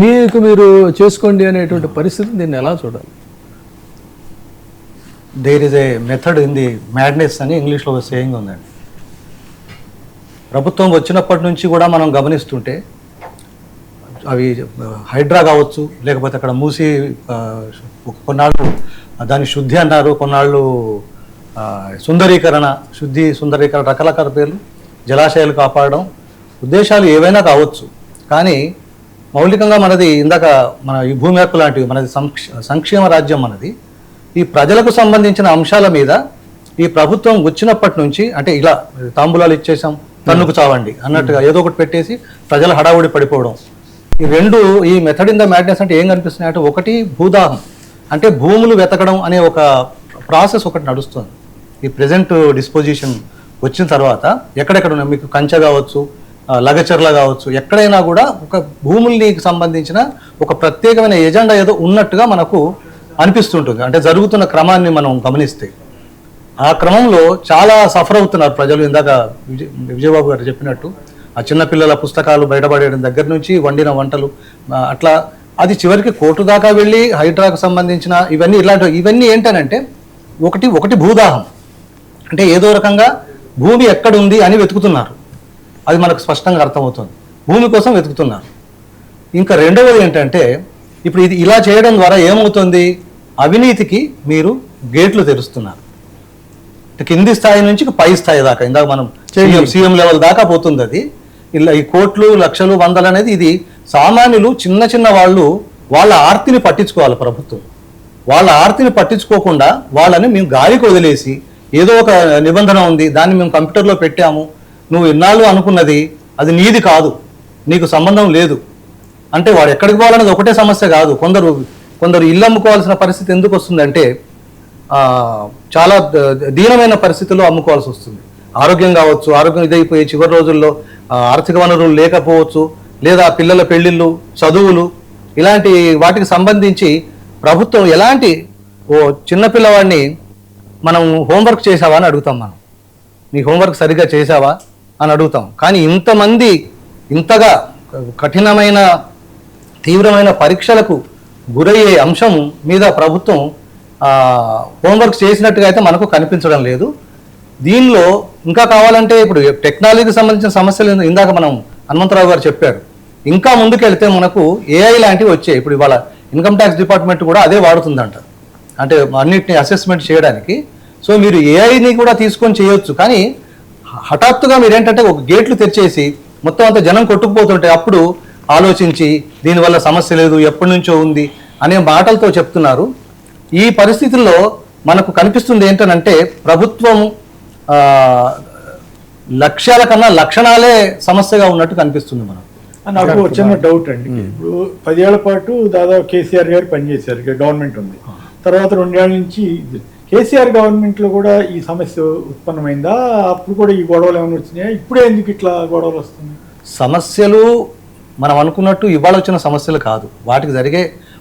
మీరు చేసుకోండి అనేటువంటి పరిస్థితి. దీన్ని ఎలా చూడాలి? There is a method in the madness అని ఇంగ్లీష్లో ఒక సేయింగ్ ఉందండి. ప్రభుత్వం వచ్చినప్పటి నుంచి కూడా మనం గమనిస్తుంటే, అవి హైడ్రా కావచ్చు, లేకపోతే అక్కడ మూసి కొన్నాళ్ళు దాని శుద్ధి అన్నారు, కొన్నాళ్ళు సుందరీకరణ రకరకాల పేర్లు, జలాశయాలు కాపాడడం, ఉద్దేశాలు ఏవైనా కావచ్చు. కానీ మౌలికంగా మనది ఇందాక మన ఈ భూమి హక్కు లాంటివి, మనది సంక్షేమ రాజ్యం మనది. ఈ ప్రజలకు సంబంధించిన అంశాల మీద ఈ ప్రభుత్వం వచ్చినప్పటి నుంచి, అంటే ఇలా తాంబూలాలు ఇచ్చేసాం, తన్నుకు చావండి అన్నట్టుగా ఏదో ఒకటి పెట్టేసి ప్రజల హడావుడి పడిపోవడం, ఈ రెండు, ఈ మెథడ్ ఇన్ ద మ్యాడ్నెస్ అంటే ఏం కనిపిస్తున్నాయి అంటే, ఒకటి భూదాహం, అంటే భూములు వెతకడం అనే ఒక ప్రాసెస్ ఒకటి నడుస్తుంది. ఈ ప్రెజెంట్ డిస్పోజిషన్ వచ్చిన తర్వాత ఎక్కడెక్కడ ఉన్నాయి మీకు, కంచె కావచ్చు, లగచర్ల కావచ్చు, ఎక్కడైనా కూడా ఒక భూములకి సంబంధించిన ఒక ప్రత్యేకమైన ఎజెండా ఏదో ఉన్నట్టుగా మనకు అనిపిస్తుంటుంది. అంటే జరుగుతున్న క్రమాన్ని మనం గమనిస్తే ఆ క్రమంలో చాలా సఫర్ అవుతున్నారు ప్రజలు. ఇందాక విజయబాబు గారు చెప్పినట్టు, ఆ చిన్నపిల్లల పుస్తకాలు బయటపడేయడం దగ్గర నుంచి వండిన వంటలు, అట్లా అది చివరికి కోర్టు దాకా వెళ్ళి హైడ్రాకు సంబంధించిన ఇవన్నీ ఏంటనంటే, ఒకటి భూదాహం, అంటే ఏదో రకంగా భూమి ఎక్కడుంది అని వెతుకుతున్నారు. అది మనకు స్పష్టంగా అర్థమవుతుంది, భూమి కోసం వెతుకుతున్నారు. ఇంకా రెండవది ఏంటంటే, ఇప్పుడు ఇది ఇలా చేయడం ద్వారా ఏమవుతుంది, అవినీతికి మీరు గేట్లు తెరుస్తున్నారు. కింది స్థాయి నుంచి పై స్థాయి దాకా, ఇందాక మనం సీఎం లెవెల్ దాకా పోతుంది అది. ఇలా ఈ కోట్లు, లక్షలు, వందలు అనేది, ఇది సామాన్యులు, చిన్న వాళ్ళు, వాళ్ళ ఆర్తిని పట్టించుకోవాలి ప్రభుత్వం. వాళ్ళ ఆర్తిని పట్టించుకోకుండా వాళ్ళని మేము గాలికి వదిలేసి, ఏదో ఒక నిబంధన ఉంది, దాన్ని మేము కంప్యూటర్లో పెట్టాము, నువ్వు ఇన్నాళ్ళు అనుకున్నది అది నీది కాదు, నీకు సంబంధం లేదు అంటే, వాడు ఎక్కడికి పోవాలనేది ఒకటే సమస్య కాదు. కొందరు ఇల్లు అమ్ముకోవాల్సిన పరిస్థితి ఎందుకు వస్తుందంటే, చాలా దీనమైన పరిస్థితుల్లో అమ్ముకోవాల్సి వస్తుంది. ఆరోగ్యం కావచ్చు, ఆరోగ్యం ఇదైపోయి చివరి రోజుల్లో ఆర్థిక వనరులు లేకపోవచ్చు, లేదా పిల్లల పెళ్లిళ్ళు, చదువులు, ఇలాంటి వాటికి సంబంధించి ప్రభుత్వం ఎలాంటి ఓ చిన్నపిల్లవాడిని మనం హోంవర్క్ చేసావా అని అడుగుతాం. మనం నీ హోంవర్క్ సరిగ్గా చేసావా అని అడుగుతాం. కానీ ఇంతమంది ఇంతగా కఠినమైన తీవ్రమైన పరీక్షలకు గురయ్యే అంశం మీద ప్రభుత్వం హోంవర్క్ చేసినట్టుగా అయితే మనకు కనిపించడం లేదు. దీనిలో ఇంకా కావాలంటే ఇప్పుడు టెక్నాలజీకి సంబంధించిన సమస్యలు ఇందాక మనం హనుమంతరావు గారు చెప్పారు. ఇంకా ముందుకెళ్తే మనకు ఏఐ లాంటివి వచ్చాయి. ఇప్పుడు ఇవాళ ఇన్కమ్ ట్యాక్స్ డిపార్ట్మెంట్ కూడా అదే వాడుతుందంట, అంటే అన్నిటిని అసెస్మెంట్ చేయడానికి. సో మీరు ఏఐని కూడా తీసుకొని చేయొచ్చు. కానీ హఠాత్తుగా మీరేంటంటే ఒక గేట్లు తెరిచేసి మొత్తం అంతా జనం కొట్టుకుపోతుంటే అప్పుడు ఆలోచించి దీనివల్ల సమస్య లేదు, ఎప్పటి నుంచో ఉంది అనే మాటలతో చెప్తున్నారు. ఈ పరిస్థితుల్లో మనకు కనిపిస్తుంది ఏంటనంటే ప్రభుత్వం లక్ష్యాల కన్నా లక్షణాలే సమస్యగా ఉన్నట్టు కనిపిస్తుంది మనం. నాకు చిన్న డౌట్ అండి. ఇప్పుడు 10 ఏళ్ల పాటు దాదాపు కేసీఆర్ గారు పనిచేశారు, గవర్నమెంట్ ఉంది. తర్వాత 2 ఏళ్ల నుంచి కేసీఆర్ గవర్నమెంట్ లో కూడా ఈ సమస్య ఉత్పన్నమైందా? అప్పుడు కూడా ఈ గొడవలు ఏమైనా వచ్చినాయా? ఇప్పుడే ఎందుకు ఇట్లా గొడవలు వస్తున్నాయి? సమస్యలు మనం అనుకున్నట్టు ఇవాళ వచ్చిన సమస్యలు కాదు.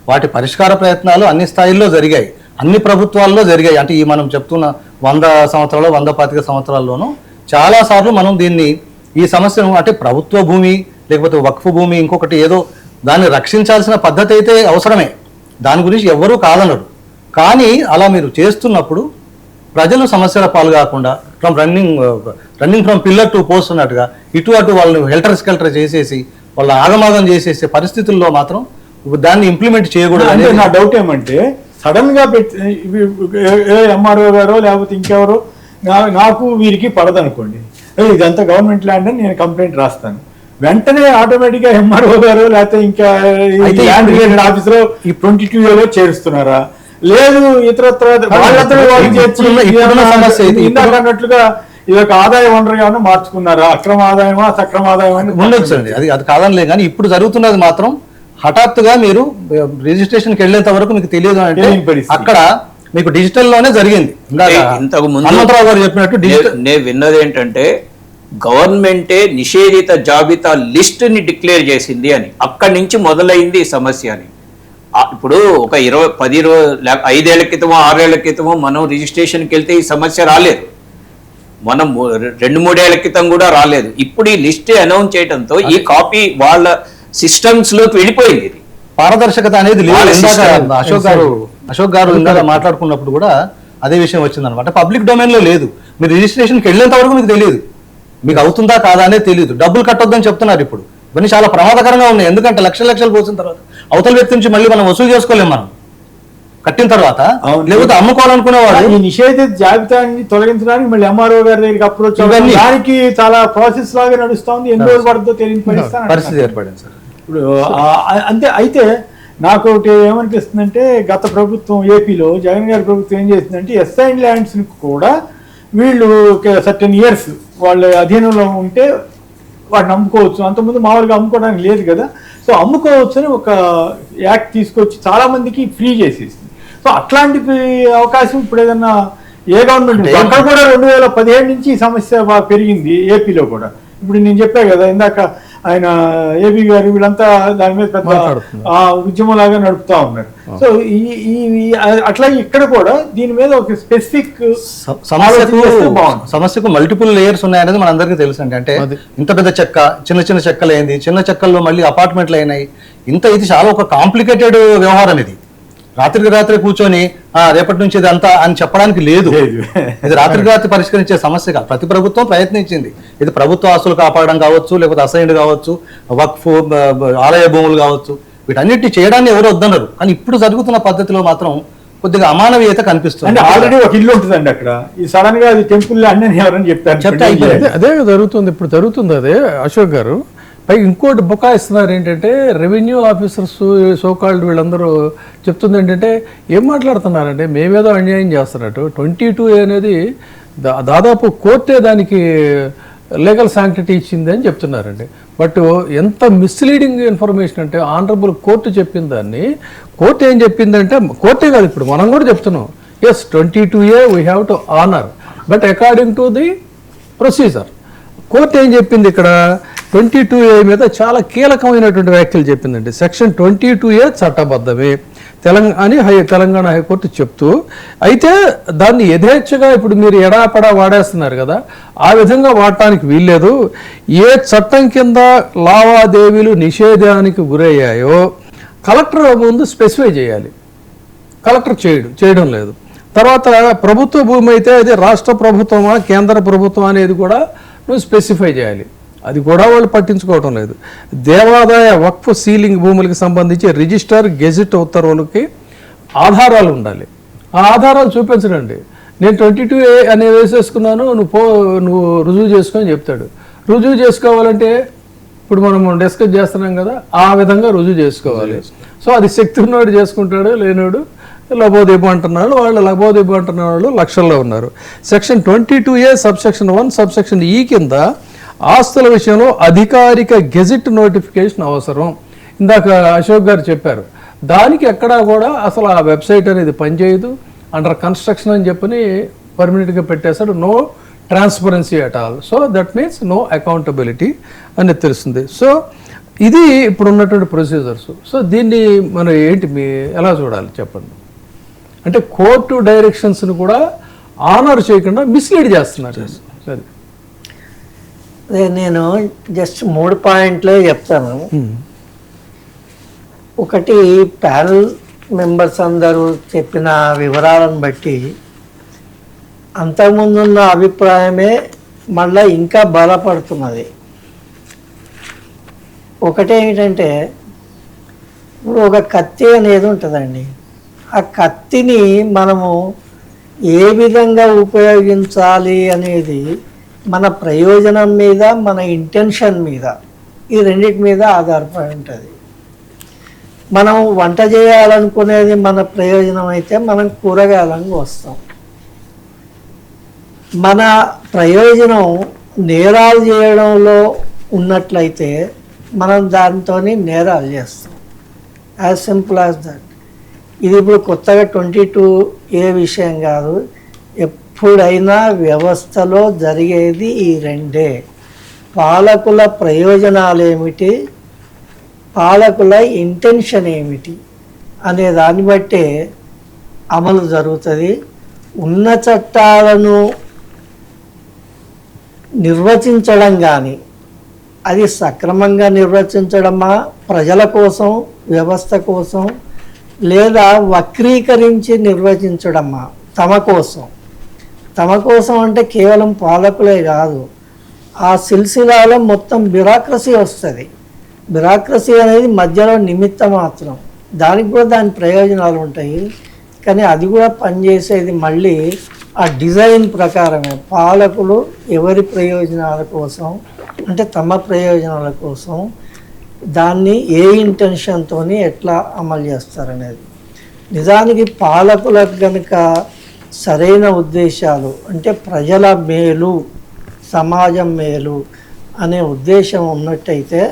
వాటి పరిష్కార ప్రయత్నాలు అన్ని స్థాయిల్లో జరిగాయి, అన్ని ప్రభుత్వాల్లో జరిగాయి. అంటే ఈ మనం చెప్తున్న 100 సంవత్సరాలు 125 సంవత్సరాల్లోనూ చాలాసార్లు మనం ఈ సమస్యను అంటే ప్రభుత్వ భూమి లేకపోతే వక్ఫ్ భూమి ఇంకొకటి ఏదో దాన్ని రక్షించాల్సిన పద్ధతి అయితే అవసరమే, దాని గురించి ఎవ్వరూ కాదనరు. కానీ అలా మీరు చేస్తున్నప్పుడు ప్రజలు సమస్యల పాలు కాకుండా running from pillar to post అన్నట్టుగా ఇటు అటు వాళ్ళని హెల్టర్ స్కెల్టర్ చేసేసి వాళ్ళ ఆగమాగం చేసేసే పరిస్థితుల్లో మాత్రం దాన్ని ఇంప్లిమెంట్ చేయకూడదు. అంటే నా డౌట్ ఏమంటే సడన్ గా ఎంఆర్ఓ గారో లేకపోతే ఇంకెవరో నాకు వీరికి పడదనుకోండి, ఇదంతా గవర్నమెంట్ ల్యాండ్ అని నేను కంప్లైంట్ రాస్తాను, వెంటనే ఆటోమేటిక్ గా ఎంఆర్ఓ గారు లేకపోతే ఇంకా ల్యాండ్ రిలేటెడ్ ఆఫీసర్ 22A చేరుస్తున్నారా? లేదు ఇతరత్ర అన్నట్లుగా ఇది ఒక ఆదాయ వనరుగా మార్చుకున్నారా? అక్రమ ఆదాయమా సక్రమ ఆదాయమా ఉండొచ్చు అండి, అది కాదనిలే. కానీ ఇప్పుడు జరుగుతున్నది మాత్రం హఠాత్తుగా మీరు రిజిస్ట్రేషన్కి వెళ్ళేంత వరకు మీకు తెలియదు అంటే అక్కడ మీకు డిజిటల్ లోనే జరిగింది. ఇంతకు ముందు హనుమంతరావు గారు చెప్పినట్టు నేను విన్నది ఏంటంటే గవర్నమెంటే నిషేధిత జాబితా లిస్ట్ ని డిక్లేర్ చేసింది అని, అక్కడి నుంచి మొదలైంది ఈ సమస్య అని. ఇప్పుడు ఒక 5 ఏళ్ల క్రితమో 6 ఏళ్ల క్రితమో మనం రిజిస్ట్రేషన్కి వెళ్తే ఈ సమస్య రాలేదు, మనం 2-3 ఏళ్ల క్రితం కూడా రాలేదు. ఇప్పుడు ఈ లిస్ట్ అనౌన్స్ చేయడంతో ఈ కాపీ వాళ్ళ సిస్టమ్స్ లోకి వెళ్ళిపోయింది. ఇది పారదర్శకత అనేది లేదు. అశోక్ గారు ఇందాక మాట్లాడుకున్నప్పుడు కూడా అదే విషయం వచ్చిందనమాట. పబ్లిక్ డొమైన్ లో లేదు, మీరు రిజిస్ట్రేషన్కి వెళ్ళేంత వరకు మీకు తెలియదు, మీకు అవుతుందా కాదా అనేది తెలియదు. డబ్బులు కట్టొద్దని చెప్తున్నారు. ఇప్పుడు ఇవన్నీ చాలా ప్రమాదకరంగా ఉన్నాయి. ఎందుకంటే లక్షలు పోసిన తర్వాత అవతల వ్యక్తి నుంచి మళ్ళీ మనం వసూలు చేసుకోలేము. మనం కట్టిన తర్వాత లేకపోతే అమ్ముకోవాలనుకునేవాడు ఈ నిషేధిత జాబితాని తొలగించడానికి మళ్ళీ ఎంఆర్ఓ గారి దగ్గరికి అప్రోచ్ దానికి చాలా ప్రాసెస్ లాగా నడుస్తుంది. ఎన్ని రోజులు పడుతుందో తెలియని పరిస్థితి ఏర్పడింది సార్. ఇప్పుడు అంతే. అయితే నాకు ఒకటి ఏమనిపిస్తుందంటే గత ప్రభుత్వం ఏపీలో జగన్ గారి ప్రభుత్వం ఏం చేసిందంటే ఎస్ఐన్ ల్యాండ్స్ కూడా వీళ్ళు సర్టెన్ ఇయర్స్ వాళ్ళ అధీనంలో ఉంటే వాటిని అమ్ముకోవచ్చు. అంతకుముందు మామూలుగా అమ్ముకోవడానికి లేదు కదా, సో అమ్ముకోవచ్చు అని ఒక యాక్ట్ తీసుకొచ్చి చాలా మందికి ఫ్రీ చేసేసింది. సో అట్లాంటి అవకాశం ఇప్పుడు ఏదన్నా ఏ గవర్నమెంట్ అక్కడ కూడా 2017 నుంచి ఈ సమస్య బాగా పెరిగింది ఏపీలో కూడా. ఇప్పుడు నేను చెప్పా కదా ఇందాక, ఆయన ఏపీ గారు వీళ్ళంతా దాని మీద పెద్ద ఉద్యమం లాగా నడుపుతా ఉన్నారు. సో అట్లాగే ఇక్కడ కూడా దీని మీద ఒక స్పెసిఫిక్ సమస్యకు మల్టిపుల్ లేయర్స్ ఉన్నాయనేది మన అందరికీ తెలుసు అండి. అంటే ఇంత పెద్ద చెక్క, చిన్న చెక్కలు అయింది, చిన్న చెక్కల్లో మళ్ళీ అపార్ట్మెంట్లు అయినాయి. ఇది చాలా ఒక కాంప్లికేటెడ్ వ్యవహారం. ఇది రాత్రికి రాత్రి కూర్చొని రేపటి నుంచి ఇది అంతా అని చెప్పడానికి లేదు. ఇది రాత్రికి రాత్రి పరిష్కరించే సమస్య కాదు. ప్రతి ప్రభుత్వం ప్రయత్నించింది. ఇది ప్రభుత్వ ఆస్తులు కాపాడడం కావచ్చు, లేకపోతే అసైన్డ్ కావచ్చు, వక్ఫ్ ఆలయ భూములు కావచ్చు, వీటన్నిటి చేయడాన్ని ఎవరు వద్దన్నారు. కానీ ఇప్పుడు జరుగుతున్న పద్ధతిలో మాత్రం కొద్దిగా అమానవీయత కనిపిస్తుంది. ఆల్రెడీ ఒక ఇల్లు ఉంటుందండి అక్కడ, ఈ సడన్ గా అది టెంపుల్ ల్యాండ్ అని ఎవరని చెప్తారు. అదే జరుగుతుంది, ఇప్పుడు జరుగుతుంది అదే. అశోక్ గారు పై ఇంకోటి బుకాయిస్తున్నారు ఏంటంటే, రెవెన్యూ ఆఫీసర్స్ సోకాల్డ్ వీళ్ళందరూ చెప్తుంది ఏంటంటే, ఏం మాట్లాడుతున్నారంటే మేమేదో అన్యాయం చేస్తున్నట్టు. 22A అనేది దాదాపు కోర్టే దానికి లీగల్ శాంక్టిటీ ఇచ్చింది అని చెప్తున్నారండి. బట్ ఎంత మిస్లీడింగ్ ఇన్ఫర్మేషన్ అంటే, ఆనరబుల్ కోర్టు చెప్పిన దాన్ని కోర్టు ఏం చెప్పిందంటే, కోర్టే కాదు ఇప్పుడు మనం కూడా చెప్తున్నాం, yes 22A we have to honour, but according to the procedure. Court ఏం చెప్పింది ఇక్కడ, 22A మీద చాలా కీలకమైనటువంటి వ్యాఖ్యలు చెప్పిందండి. సెక్షన్ 22A చట్టబద్ధమే, తెలంగాణ హైకోర్టు చెప్తూ, అయితే దాన్ని యథేచ్ఛగా ఇప్పుడు మీరు ఎడాపడా వాడేస్తున్నారు కదా, ఆ విధంగా వాడటానికి వీల్లేదు. ఏ చట్టం కింద లావాదేవీలు నిషేధానికి గురయ్యాయో కలెక్టర్ ముందు స్పెసిఫై చేయాలి. కలెక్టర్ చేయడం లేదు. తర్వాత ప్రభుత్వ భూమి అయితే అది రాష్ట్ర ప్రభుత్వమా కేంద్ర ప్రభుత్వం అనేది కూడా నువ్వు స్పెసిఫై చేయాలి. అది కూడా వాళ్ళు పట్టించుకోవటం లేదు. దేవాదాయ వక్ఫ్ సీలింగ్ భూములకు సంబంధించి రిజిస్టర్ గెజిట్ ఉత్తర్వులకి ఆధారాలు ఉండాలి. ఆ ఆధారాలు చూపించడండి. నేను 22A అనే వేసేసుకున్నాను, నువ్వు రుజువు చేసుకొని చెప్తాడు. రుజువు చేసుకోవాలంటే ఇప్పుడు మనం డిస్కస్ చేస్తున్నాం కదా, ఆ విధంగా రుజువు చేసుకోవాలి. సో అది శక్తి ఉన్నవాడు చేసుకుంటాడు, లేనివాడు లబోదీపం అంటున్నాడు. వాళ్ళు లబోదీపం అంటున్న వాళ్ళు లక్షల్లో ఉన్నారు. Section 22A subsection 1 subsection E కింద ఆస్తుల విషయంలో అధికారిక గెజిట్ నోటిఫికేషన్ అవసరం. ఇందాక అశోక్ గారు చెప్పారు, దానికి ఎక్కడా కూడా అసలు ఆ వెబ్సైట్ అనేది పనిచేయదు, అండర్ కన్స్ట్రక్షన్ అని చెప్పని పర్మనెంట్గా పెట్టేశాడు. No transparency at all. So that means no accountability అనేది తెలుస్తుంది. సో ఇది ఇప్పుడు ఉన్నటువంటి ప్రొసీజర్స్. సో దీన్ని మనం ఎలా చూడాలి చెప్పండి? అంటే కోర్టు డైరెక్షన్స్ని కూడా ఆనర్ చేయకుండా మిస్లీడ్ చేస్తున్నారు. సరే, నేను జస్ట్ 3 పాయింట్లే చెప్తాను. ఒకటి, ప్యానల్ మెంబర్స్ అందరూ చెప్పిన వివరాలను బట్టి అంతకుముందున్న అభిప్రాయమే మళ్ళీ ఇంకా బలపడుతున్నది. ఒకటేమిటంటే, ఇప్పుడు ఒక కత్తి అనేది ఉంటుందండి. ఆ కత్తిని మనము ఏ విధంగా ఉపయోగించాలి అనేది మన ప్రయోజనం మీద, మన ఇంటెన్షన్ మీద, ఈ రెండింటి మీద ఆధారపడి ఉంటుంది. మనం వంట చేయాలనుకునేది మన ప్రయోజనం అయితే మనం కూరగాయలను వస్తాం. మన ప్రయోజనం నేరాలు చేయడంలో ఉన్నట్లయితే మనం దాంతో నేరాలు చేస్తాం. As simple as that. ఇది ఇప్పుడు కొత్తగా 22A విషయం కాదు. ఎప్పుడైనా వ్యవస్థలో జరిగేది ఈ రెండే. పాలకుల ప్రయోజనాలు ఏమిటి, పాలకుల ఇంటెన్షన్ ఏమిటి అనే దాన్ని బట్టే అమలు జరుగుతుంది. ఉన్న చట్టాలను నిర్వచించడం కానీ అది సక్రమంగా నిర్వచించడమా, ప్రజల కోసం, వ్యవస్థ కోసం, లేదా వక్రీకరించి నిర్వచించడమా తమ కోసం అంటే కేవలం పాలకులే కాదు, ఆ సిల్సిలాలో మొత్తం బ్యూరోక్రసీ వస్తుంది. బ్యూరోక్రసీ అనేది మధ్యలో నిమిత్త మాత్రం, దానికి కూడా దాని ప్రయోజనాలు ఉంటాయి. కానీ అది కూడా పనిచేసేది మళ్ళీ ఆ డిజైన్ ప్రకారమే. పాలకులు ఎవరి ప్రయోజనాల కోసం అంటే తమ ప్రయోజనాల కోసం దాన్ని ఏ ఇంటెన్షన్తో ఎట్లా అమలు చేస్తారనేది. నిజానికి పాలకులకు కనుక సరైన ఉద్దేశాలు అంటే ప్రజల మేలు, సమాజం మేలు అనే ఉద్దేశం ఉన్నట్టయితే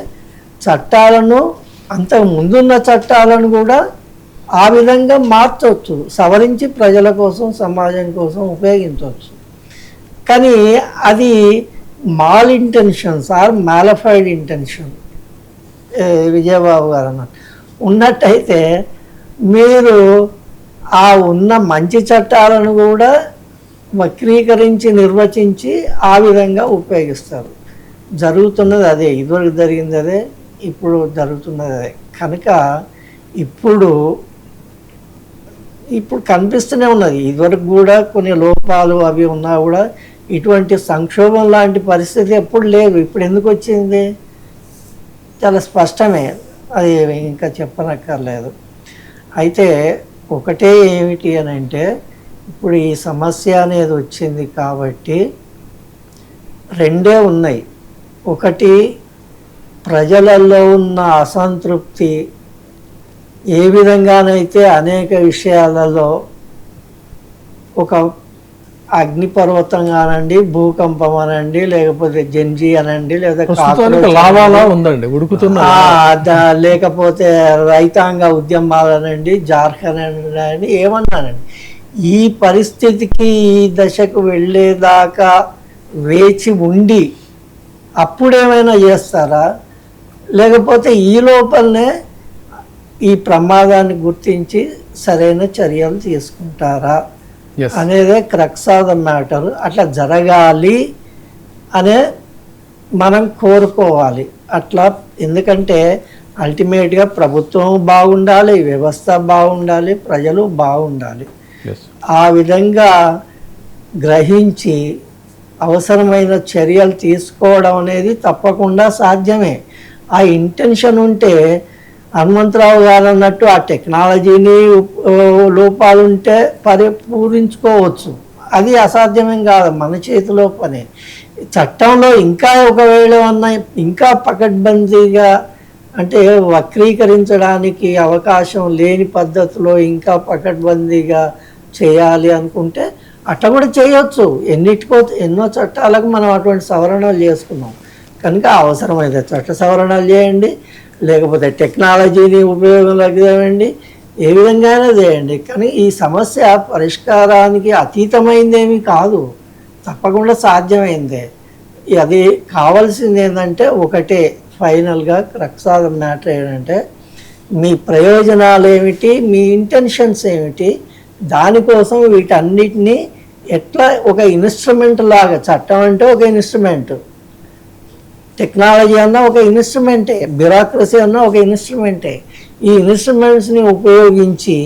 చట్టాలను, అంతకు ముందున్న చట్టాలను కూడా ఆ విధంగా మార్చవచ్చు, సవరించి ప్రజల కోసం, సమాజం కోసం ఉపయోగించవచ్చు. కానీ అది mal intentions or mala fide intention Vijayababu గారు అన్నట్టు ఉన్నట్టయితే మీరు ఆ ఉన్న మంచి చట్టాలను కూడా వక్రీకరించి నిర్వచించి ఆ విధంగా ఉపయోగిస్తారు. జరుగుతున్నది అదే, ఇదివరకు జరిగింది అదే, ఇప్పుడు జరుగుతున్నది అదే. కనుక ఇప్పుడు కనిపిస్తూనే ఉన్నది. ఇదివరకు కూడా కొన్ని లోపాలు అవి ఉన్నా కూడా ఇటువంటి సంక్షోభం లాంటి పరిస్థితి ఎప్పుడు లేదు. ఇప్పుడు ఎందుకు వచ్చింది? చాలా స్పష్టమే, అది ఇంకా చెప్పనక్కర్లేదు. అయితే ఒకటే ఏమిటి అని అంటే, ఇప్పుడు ఈ సమస్య అనేది వచ్చింది కాబట్టి రెండే ఉన్నాయి. ఒకటి, ప్రజలలో ఉన్న అసంతృప్తి ఏ విధంగానైతే అనేక విషయాలలో ఒక అగ్నిపర్వతం అనండి, భూకంపం అనండి, లేకపోతే జంజీ అనండి, లేదా లేకపోతే రైతాంగ ఉద్యమాలనండి, జార్ఖండ్ అనండి, ఏమన్నానండి, ఈ పరిస్థితికి ఈ దశకు వెళ్ళేదాకా వేచి ఉండి అప్పుడేమైనా చేస్తారా? లేకపోతే ఈ లోపలనే ఈ ప్రమాదాన్ని గుర్తించి సరైన చర్యలు తీసుకుంటారా Yes. అనేదే క్రక్స్ ఆఫ్ ద మ్యాటర్. అట్లా జరగాలి అనే మనం కోరుకోవాలి అట్లా. ఎందుకంటే అల్టిమేట్గా ప్రభుత్వం బాగుండాలి, వ్యవస్థ బాగుండాలి, ప్రజలు బాగుండాలి. Yes. ఆ విధంగా గ్రహించి అవసరమైన చర్యలు తీసుకోవడం అనేది తప్పకుండా సాధ్యమే. ఆ ఇంటెన్షన్ ఉంటే హనుమంతరావు గారు అన్నట్టు ఆ టెక్నాలజీని లోపాలుంటే పూరించుకోవచ్చు. అది అసాధ్యమేం కాదు, మన చేతిలో పని. చట్టంలో ఇంకా ఒకవేళ ఉన్నాయి ఇంకా పకడ్బందీగా అంటే వక్రీకరించడానికి అవకాశం లేని పద్ధతిలో ఇంకా పకడ్బందీగా చేయాలి అనుకుంటే అట్లా కూడా చేయొచ్చు. ఎన్నో చట్టాలకు మనం అటువంటి సవరణలు చేసుకున్నాం కనుక అవసరమైతే చట్ట సవరణలు చేయండి, లేకపోతే టెక్నాలజీని ఉపయోగంలోకి తేవండి, ఏ విధంగానే చేయండి. కానీ ఈ సమస్య పరిష్కారానికి అతీతమైందేమీ కాదు, తప్పకుండా సాధ్యమైందే. అది కావాల్సింది ఏంటంటే ఒకటే, ఫైనల్గా క్రక్స్ ఆఫ్ ద మ్యాటర్ ఏంటంటే మీ ప్రయోజనాలు ఏమిటి, మీ ఇంటెన్షన్స్ ఏమిటి, దానికోసం వీటన్నిటినీ ఎట్లా ఒక ఇన్స్ట్రుమెంట్ లాగా, చట్టం అంటే ఒక ఇన్స్ట్రుమెంట్, టెక్నాలజీ అన్నా ఒక ఇన్స్ట్రుమెంటే, బ్యూరోక్రసీ అన్నా ఒక ఇన్స్ట్రుమెంటే. ఈ ఇన్స్ట్రుమెంట్స్ని ఉపయోగించి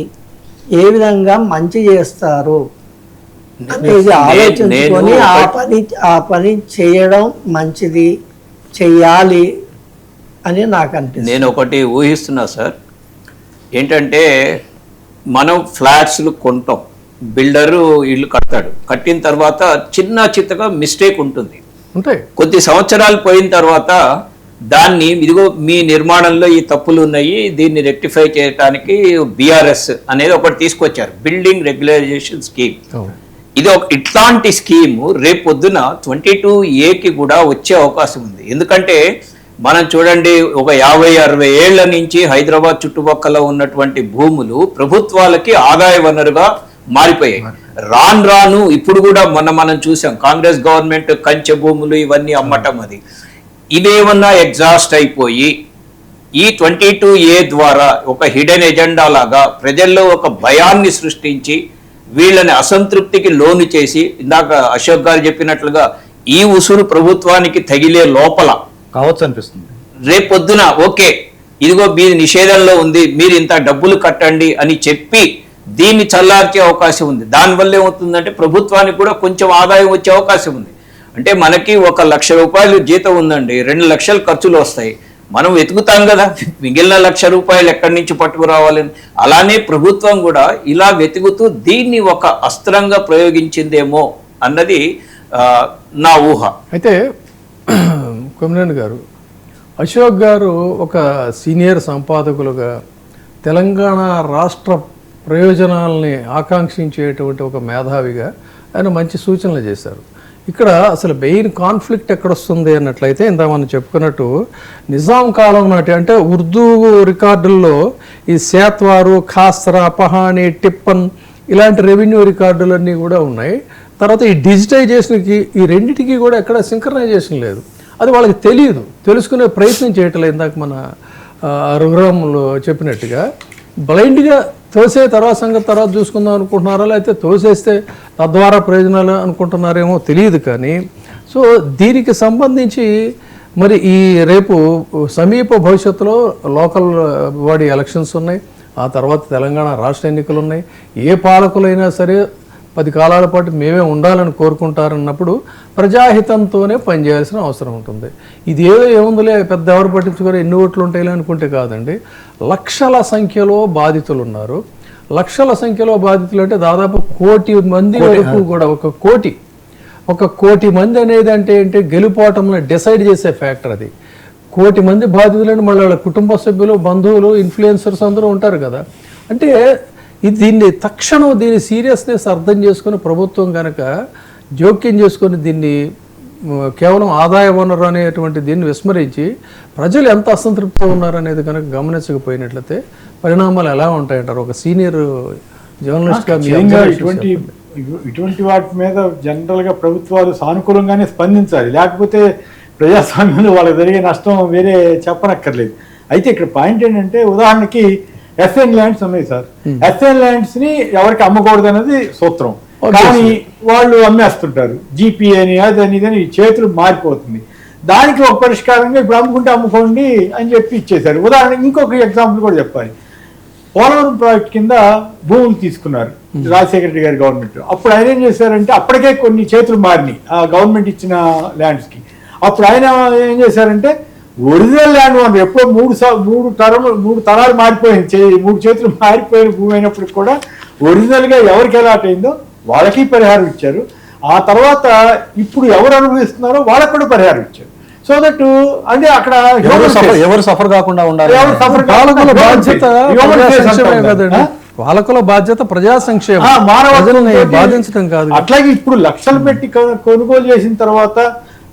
ఏ విధంగా మంచి చేస్తారు అనేది ఆలోచించుకొని ఆ పని చేయడం మంచిది, చెయ్యాలి అని నాకు అనిపిస్తుంది. నేను ఒకటి ఊహిస్తున్నా సార్, ఏంటంటే మనం ఫ్లాట్స్లు కొంటాం, బిల్డరు ఇల్లు కడతాడు, కట్టిన తర్వాత చిన్న చిత్తగా మిస్టేక్ ఉంటుంది. ఉంటాయి. కొద్ది సంవత్సరాలు పోయిన తర్వాత దాన్ని ఇదిగో మీ నిర్మాణంలో ఈ తప్పులు ఉన్నాయి, దీన్ని రెక్టిఫై చేయడానికి బిఆర్ఎస్ అనేది ఒకటి తీసుకొచ్చారు, బిల్డింగ్ రెగ్యులరైజేషన్ స్కీమ్. ఇది ఇట్లాంటి స్కీము రేపొద్దున 22A కూడా వచ్చే అవకాశం ఉంది. ఎందుకంటే మనం చూడండి, ఒక 50-60 ఏళ్ల నుంచి హైదరాబాద్ చుట్టుపక్కల ఉన్నటువంటి భూములు ప్రభుత్వాలకి ఆదాయ వనరుగా మారిపోయాయి. రాను ఇప్పుడు కూడా మనం చూసాం, కాంగ్రెస్ గవర్నమెంట్ కంచె భూములు ఇవన్నీ అమ్మటం, అది ఇవేమన్నా ఎగ్జాస్ట్ అయిపోయి ఈ 22A ద్వారా ఒక హిడెన్ ఎజెండా లాగా ప్రజల్లో ఒక భయాన్ని సృష్టించి వీళ్ళని అసంతృప్తికి లోను చేసి, ఇందాక అశోక్ గారు చెప్పినట్లుగా ఈ ఉసురు ప్రభుత్వానికి తగిలే లోపల కావచ్చు అనిపిస్తుంది. రేపొద్దున ఓకే ఇదిగో మీ నిషేధంలో ఉంది, మీరు ఇంత డబ్బులు కట్టండి అని చెప్పి దీన్ని చల్లార్చే అవకాశం ఉంది. దానివల్ల ఏమవుతుందంటే ప్రభుత్వానికి కూడా కొంచెం ఆదాయం వచ్చే అవకాశం ఉంది. అంటే మనకి 1 లక్ష రూపాయలు జీతం ఉందండి, 2 లక్షలు ఖర్చులు వస్తాయి, మనం వెతుకుతాం కదా మిగిలిన 1 లక్ష రూపాయలు ఎక్కడి నుంచి పట్టుకురావాలని. అలానే ప్రభుత్వం కూడా ఇలా వెతుకుతూ దీన్ని ఒక అస్త్రంగా ప్రయోగించిందేమో అన్నది నా ఊహ. అయితే కొమ్మినేని గారు, అశోక్ గారు ఒక సీనియర్ సంపాదకులుగా తెలంగాణ రాష్ట్ర ప్రయోజనాలని ఆకాంక్షించేటువంటి ఒక మేధావిగా ఆయన మంచి సూచనలు చేశారు. ఇక్కడ అసలు మెయిన్ కాన్ఫ్లిక్ట్ ఎక్కడొస్తుంది అన్నట్లయితే ఇంత మనం చెప్పుకున్నట్టు నిజాం కాలం నాటి అంటే ఉర్దూ రికార్డుల్లో ఈ సేత్వారు, ఖాస్రా, పహాని, టిప్పన్ ఇలాంటి రెవెన్యూ రికార్డులన్నీ కూడా ఉన్నాయి. తర్వాత ఈ డిజిటైజేషన్కి ఈ రెండింటికి కూడా ఎక్కడ సింక్రనైజేషన్ లేదు. అది వాళ్ళకి తెలియదు, తెలుసుకునే ప్రయత్నం చేయట్లేదు. ఇందాక మన రఘురాములు చెప్పినట్టుగా బ్లైండ్గా తోసే తర్వాత సంగతి తర్వాత చూసుకుందాం అనుకుంటున్నారా, లేకపోతే తోసేస్తే తద్వారా ప్రయోజనాలు అనుకుంటున్నారేమో తెలియదు. కానీ సో దీనికి సంబంధించి మరి ఈ రేపు సమీప భవిష్యత్తులో లోకల్ బాడీ ఎలక్షన్స్ ఉన్నాయి, ఆ తర్వాత తెలంగాణ రాష్ట్ర ఎన్నికలు ఉన్నాయి. ఏ పాలకులైనా సరే 10 కాలాల పాటు మేమే ఉండాలని కోరుకుంటారన్నప్పుడు ప్రజాహితంతోనే పనిచేయాల్సిన అవసరం ఉంటుంది. ఇది ఏముందిలే పెద్ద ఎవరు పట్టించుకోరు, ఎన్ని ఓట్లు ఉంటాయి అనుకుంటే కాదండి. లక్షల సంఖ్యలో బాధితులు ఉన్నారు. లక్షల సంఖ్యలో బాధితులు అంటే దాదాపు 1 కోటి మంది వరకు కూడా, 1 కోటి మంది అనేది అంటే ఏంటి, గెలుపోవటంలో డిసైడ్ చేసే ఫ్యాక్టర్ అది. 1 కోటి మంది బాధితులని మళ్ళీ వాళ్ళ కుటుంబ సభ్యులు, బంధువులు, ఇన్ఫ్లుయెన్సర్స్ అందరూ ఉంటారు కదా. అంటే దీన్ని తక్షణం దీని సీరియస్నెస్ అర్థం చేసుకుని ప్రభుత్వం కనుక జోక్యం చేసుకొని దీన్ని కేవలం ఆదాయ వనరు అనేటువంటి దీన్ని విస్మరించి ప్రజలు ఎంత అసంతృప్తితో ఉన్నారనేది కనుక గమనించకపోయినట్లయితే పరిణామాలు ఎలా ఉంటాయంటారు? ఒక సీనియర్ జర్నలిస్ట్గా ఇటువంటి వాటి మీద జనరల్గా ప్రభుత్వాలు సానుకూలంగానే స్పందించాలి, లేకపోతే ప్రజాస్వామ్యంలో వాళ్ళకి జరిగే నష్టం వేరే చెప్పనక్కర్లేదు. అయితే ఇక్కడ పాయింట్ ఏంటంటే, ఉదాహరణకి ఎస్ఎన్ ల్యాండ్స్ ఉన్నాయి సార్. ఎస్ఎన్ ల్యాండ్స్ ని ఎవరికి అమ్మకూడదు అనేది సూత్రం, కానీ వాళ్ళు అమ్మేస్తుంటారు. జీపీ అని అదని ఇదని చేతులు మారిపోతుంది. దానికి ఒక పరిష్కారంగా ఇప్పుడు అమ్ముకోండి అని చెప్పి ఇచ్చేశారు. ఉదాహరణకి ఇంకొక ఎగ్జాంపుల్ కూడా చెప్పాలి. పోలవరం ప్రాజెక్ట్ కింద భూములు తీసుకున్నారు రాజశేఖర రెడ్డి గారి గవర్నమెంట్. అప్పుడు ఆయన ఏం చేశారంటే, అప్పటికే కొన్ని చేతులు మారినాయి ఆ గవర్నమెంట్ ఇచ్చిన ల్యాండ్స్ కి. అప్పుడు ఆయన ఏం చేశారంటే, ఒరిజినల్ ల్యాండ్ ఓనర్ ఎప్పుడో మూడు తరాలు మారిపోయింది, 3 చేతులు మారిపోయిన భూమి అయినప్పటికి కూడా ఒరిజినల్ గా ఎవరికి అలాట్ అయిందో వాళ్ళకి పరిహారం ఇచ్చారు. ఆ తర్వాత ఇప్పుడు ఎవరు అనుభవిస్తున్నారో వాళ్ళకి కూడా పరిహారం ఇచ్చారు. సో దట్ అంటే అక్కడ ఎవరు సఫర్ కాకుండా ఉండాలి. పాలకుల బాధ్యత సంక్షేమమే కదండి, పాలకుల బాధ్యత ప్రజా సంక్షేమం, ప్రజల్ని బాధించడం కాదు. అట్లాగే ఇప్పుడు లక్షలు పెట్టి కొనుగోలు చేసిన తర్వాత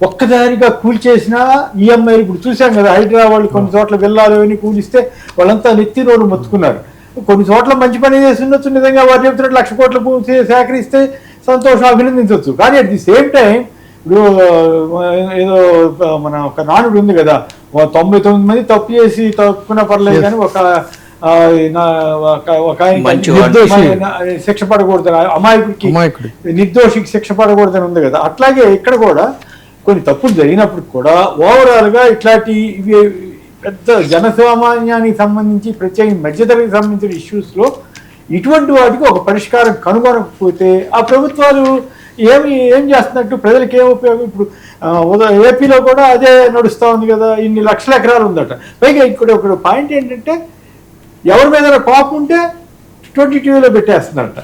ఒక్కదానిగా కూల్చేసిన ఈఎంఐ ఇప్పుడు చూసాం కదా. హైదరాబాద్ కొన్ని చోట్ల వెళ్ళాలి అని కూలిస్తే వాళ్ళంతా నెత్తి రోడ్డు మొత్తుకున్నారు. కొన్ని చోట్ల మంచి పని చేసి ఉండొచ్చు, నిజంగా వారు చెప్తున్నట్టు 1,00,000 కోట్ల భూమి సేకరిస్తే సంతోషం, అభినందించవచ్చు. కానీ అట్ ది సేమ్ టైం ఇప్పుడు ఏదో మన ఒక నానుడు ఉంది కదా, 99 మంది తప్పు చేసి తప్పుకున్నా పర్లేదు కానీ ఒక శిక్ష పడకూడదు, అమాయకుడికి నిర్దోషికి శిక్ష పడకూడదని ఉంది కదా. అట్లాగే ఇక్కడ కూడా కొన్ని తప్పులు జరిగినప్పుడు కూడా ఓవరాల్ గా ఇట్లాంటి పెద్ద జనసామాన్యానికి సంబంధించి ప్రత్యేక మధ్యతరగతికి సంబంధించిన ఇష్యూస్ లో ఇటువంటి వాటికి ఒక పరిష్కారం కనుగొనకపోతే ఆ ప్రభుత్వాలు ఏం చేస్తున్నట్టు, ప్రజలకు ఏం ఉపయోగం? ఇప్పుడు ఏపీలో కూడా అదే నడుస్తూ ఉంది కదా, ఇన్ని లక్షల ఎకరాలు ఉందట. పైగా ఇక్కడ పాయింట్ ఏంటంటే, ఎవరి మీద కోపం ఉంటే 22లో పెట్టేస్తున్నారట,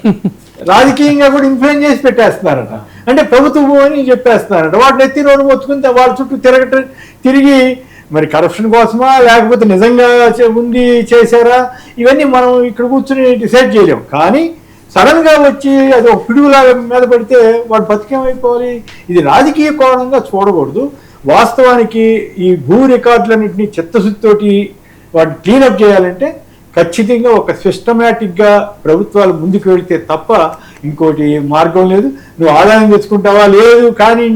రాజకీయంగా కూడా ఇన్ఫ్లుయెన్స్ చేసి పెట్టేస్తున్నారట. అంటే ప్రభుత్వం అని చెప్పేస్తున్నారట. వాటిని ఎత్తి రోడ్డు మొత్తుకుంటే వాళ్ళ చుట్టూ తిరిగి మరి కరప్షన్ కోసమా లేకపోతే నిజంగా ఉంది చేశారా, ఇవన్నీ మనం ఇక్కడ కూర్చుని డిసైడ్ చేయలేము. కానీ సడన్ గా వచ్చి అది ఒక పిడుగులాగా మీద పడితే వాడు బతికేమైపోవాలి. ఇది రాజకీయ కోణంగా చూడకూడదు. వాస్తవానికి ఈ భూ రికార్డులన్నింటినీ చిత్తశుద్ధితోటి వాటిని క్లీనప్ చేయాలంటే ఖచ్చితంగా ఒక సిస్టమేటిక్గా ప్రభుత్వాలు ముందుకు వెళితే తప్ప ఇంకోటి మార్గం లేదు. నువ్వు ఆదాయం తెచ్చుకుంటావా? లేదు. కానీ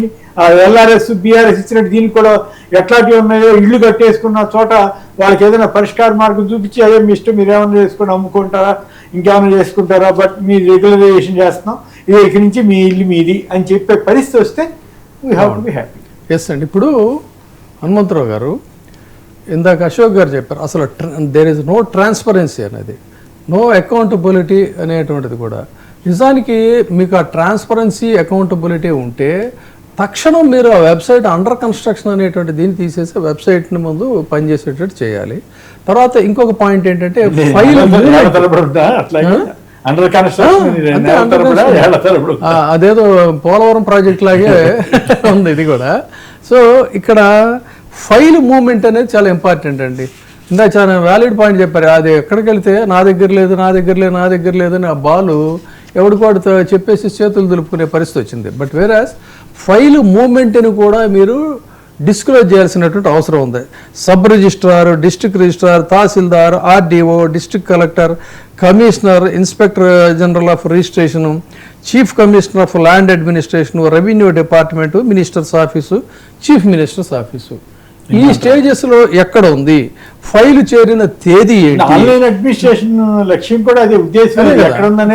ఎల్ఆర్ఎస్ బీఆర్ఎస్ ఇచ్చినట్టు దీనికి కూడా ఎట్లాంటివి ఉన్నాయో ఇళ్ళు కట్టేసుకున్న చోట వాళ్ళకి ఏదైనా పరిష్కార మార్గం చూపించి, అదే మీ ఇష్టం, మీరు ఏమైనా చేసుకుని అమ్ముకుంటారా, ఇంకేమైనా చేసుకుంటారా, బట్ మీ రెగ్యులరైజేషన్ చేస్తున్నాం, ఇది ఇక్కడి నుంచి మీ ఇల్లు మీది అని చెప్పే పరిస్థితి వస్తే we have to be happy. Yes అండి. ఇప్పుడు హనుమంతరావు గారు, ఇందాక అశోక్ గారు చెప్పారు, అసలు దేర్ ఇస్ నో ట్రాన్స్పరెన్సీ అనేది, నో అకౌంటబిలిటీ అనేటువంటిది కూడా. నిజానికి మీకు ఆ ట్రాన్స్పరెన్సీ అకౌంటబిలిటీ ఉంటే తక్షణం మీరు ఆ వెబ్సైట్ అండర్ కన్స్ట్రక్షన్ అనేటువంటి దీన్ని తీసేసి వెబ్సైట్ని ముందు పనిచేసేటట్టు చేయాలి. తర్వాత ఇంకొక పాయింట్ ఏంటంటే, ఫైల్ అదేదో పోలవరం ప్రాజెక్ట్ లాగే ఉంది ఇది కూడా. సో ఇక్కడ ఫైల్ మూవ్మెంట్ అనేది చాలా ఇంపార్టెంట్ అండి. ఇందాక చాలా వ్యాలిడ్ పాయింట్ చెప్పారు. అది ఎక్కడికి వెళ్తే నా దగ్గర లేదు అని ఆ బాలు ఎవడికోడు చెప్పేసి చేతులు దులుపుకునే పరిస్థితి వచ్చింది. బట్ వేరాస్ ఫైల్ మూవ్మెంట్ని కూడా మీరు డిస్క్లోజ్ చేయాల్సినటువంటి అవసరం ఉంది. Sub registrar, district registrar, tahsildar, RDO, district collector, commissioner, inspector general of registration, chief commissioner of land administration, revenue department, ministers office, chief ministers office, ఈ స్టేజెస్ లో ఎక్కడ ఉంది, ఫైల్ చేరిన తేదీ ఏంటి, ఆన్లైన్ అడ్మినిస్ట్రేషన్ లక్ష్యం కూడా అదే, ఉద్దేశం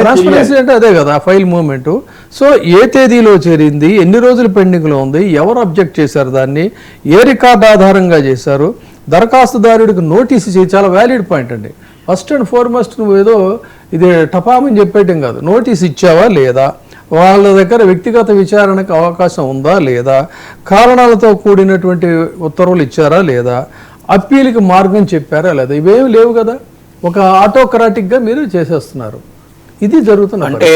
ట్రాన్స్పరెన్సీ అంటే అదే కదా ఫైల్ మూవ్మెంట్. సో ఏ తేదీలో చేరింది, ఎన్ని రోజులు పెండింగ్ లో ఉంది, ఎవరు అబ్జెక్ట్ చేశారు, దాన్ని ఏ రికార్డ్ ఆధారంగా చేశారు, దరఖాస్తుదారుడికి నోటీస్ ఇచ్చి, చాలా వ్యాలిడ్ పాయింట్ అండి. ఫస్ట్ అండ్ ఫార్మోస్ట్ నువ్వు ఏదో ఇది టపామని చెప్పేయటం కాదు, నోటీస్ ఇచ్చావా లేదా, వాళ్ళ దగ్గర వ్యక్తిగత విచారణకు అవకాశం ఉందా లేదా, కారణాలతో కూడినటువంటి ఉత్తర్వులు ఇచ్చారా లేదా, అప్పీల్కి మార్గం చెప్పారా లేదా, ఇవేమి లేవు కదా. ఒక ఆటోక్రాటిక్గా మీరు చేసేస్తున్నారు. ఇది జరుగుతుంది. అంటే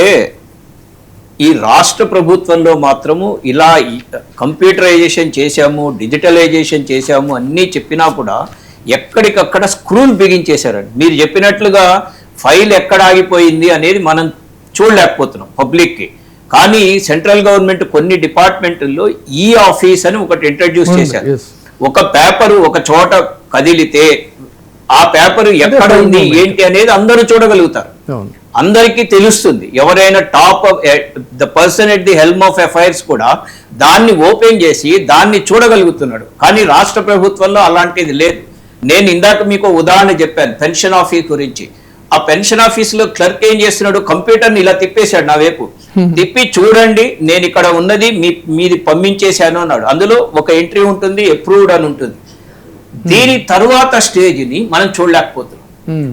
ఈ రాష్ట్ర ప్రభుత్వంలో మాత్రము ఇలా కంప్యూటరైజేషన్ చేశాము, డిజిటలైజేషన్ చేశాము అన్నీ చెప్పినా కూడా ఎక్కడికక్కడ స్క్రూలు బిగించేశారండి. మీరు చెప్పినట్లుగా ఫైల్ ఎక్కడ ఆగిపోయింది అనేది మనం చూడలేకపోతున్నాం పబ్లిక్కి. కానీ సెంట్రల్ గవర్నమెంట్ కొన్ని డిపార్ట్మెంట్లో ఈ ఆఫీస్ అని ఒకటి ఇంట్రడ్యూస్ చేశారు. ఒక పేపరు ఒక చోట కదిలితే ఆ పేపర్ ఎక్కడ ఉంది ఏంటి అనేది అందరూ చూడగలుగుతారు, అందరికీ తెలుస్తుంది. ఎవరైనా top the person at the helm of affairs కూడా దాన్ని ఓపెన్ చేసి దాన్ని చూడగలుగుతున్నాడు. కానీ రాష్ట్ర ప్రభుత్వంలో అలాంటిది లేదు. నేను ఇందాక మీకు ఉదాహరణ చెప్పాను పెన్షన్ ఆఫీస్ గురించి. ఆ పెన్షన్ ఆఫీస్ లో క్లర్క్ ఏం చేస్తున్నాడు, కంప్యూటర్ని ఇలా తిప్పేశాడు నా వైపు, తిప్పి చూడండి నేను ఇక్కడ ఉన్నది మీది పంపించేశాను అన్నాడు. అందులో ఒక ఎంట్రీ ఉంటుంది, అప్రూవ్డ్ అని ఉంటుంది. దీని తరువాత స్టేజ్ని మనం చూడలేకపోతున్నాం.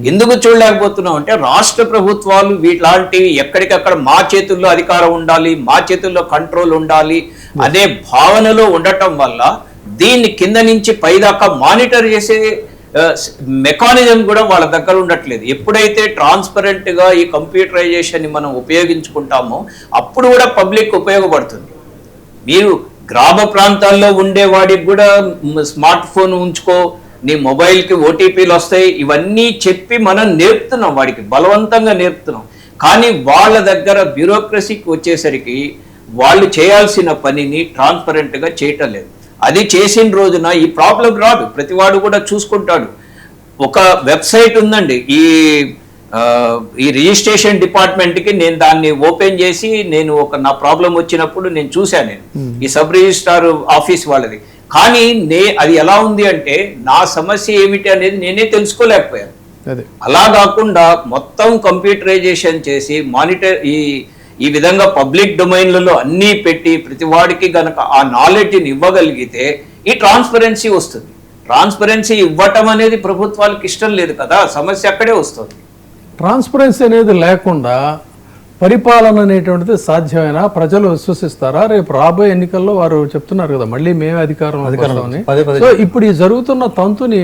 ఎందుకు చూడలేకపోతున్నాం అంటే రాష్ట్ర ప్రభుత్వాలు వీటిలాంటివి ఎక్కడికక్కడ మా చేతుల్లో అధికారం ఉండాలి, మా చేతుల్లో కంట్రోల్ ఉండాలి అనే భావనలో ఉండటం వల్ల దీన్ని కింద నుంచి పైదాకా మానిటర్ చేసే మెకానిజం కూడా వాళ్ళ దగ్గర ఉండట్లేదు. ఎప్పుడైతే ట్రాన్స్పరెంట్ గా ఈ కంప్యూటరైజేషన్ ని మనం ఉపయోగించుకుంటామో అప్పుడు కూడా పబ్లిక్ ఉపయోగపడుతుంది. మీరు గ్రామ ప్రాంతాల్లో ఉండేవాడికి కూడా స్మార్ట్ ఫోన్ ఉంచుకో, నీ మొబైల్కి ఓటీపీలు వస్తాయి, ఇవన్నీ చెప్పి మనం నేర్పుతున్నాం, వాడికి బలవంతంగా నేర్పుతున్నాం. కానీ వాళ్ళ దగ్గర బ్యూరోక్రసీకి వచ్చేసరికి వాళ్ళు చేయాల్సిన పనిని ట్రాన్స్పరెంట్గా చేయటం లేదు. అది చేసిన రోజున ఈ ప్రాబ్లం రాదు, ప్రతివాడు కూడా చూసుకుంటాడు. ఒక వెబ్సైట్ ఉందండి ఈ రిజిస్ట్రేషన్ డిపార్ట్మెంట్కి, నేను దాన్ని ఓపెన్ చేసి నేను నా ప్రాబ్లం వచ్చినప్పుడు నేను చూశాను, ఈ సబ్ రిజిస్ట్రార్ ఆఫీస్ వాళ్ళది. కానీ అది ఎలా ఉంది అంటే నా సమస్య ఏమిటి అనేది నేనే తెలుసుకోలేకపోయాను. అలా కాకుండా మొత్తం కంప్యూటరైజేషన్ చేసి మానిటర్ ఈ విధంగా పబ్లిక్ డొమైన్లలో అన్నీ పెట్టి ప్రతి వాడికి గనక ఆ నాలెడ్జ్ని ఇవ్వగలిగితే ఈ ట్రాన్స్పరెన్సీ వస్తుంది. ట్రాన్స్పరెన్సీ ఇవ్వటం అనేది ప్రభుత్వాలకు ఇష్టం లేదు కదా, సమస్య అక్కడే వస్తుంది. ట్రాన్స్పరెన్సీ అనేది లేకుండా పరిపాలన అనేటువంటిది సాధ్యమేనా? ప్రజలు విశ్వసిస్తారా? రేపు రాబోయే ఎన్నికల్లో వారు చెప్తున్నారు కదా మళ్ళీ మేమే అధికారం. సో ఇప్పుడు ఈ జరుగుతున్న తంతుని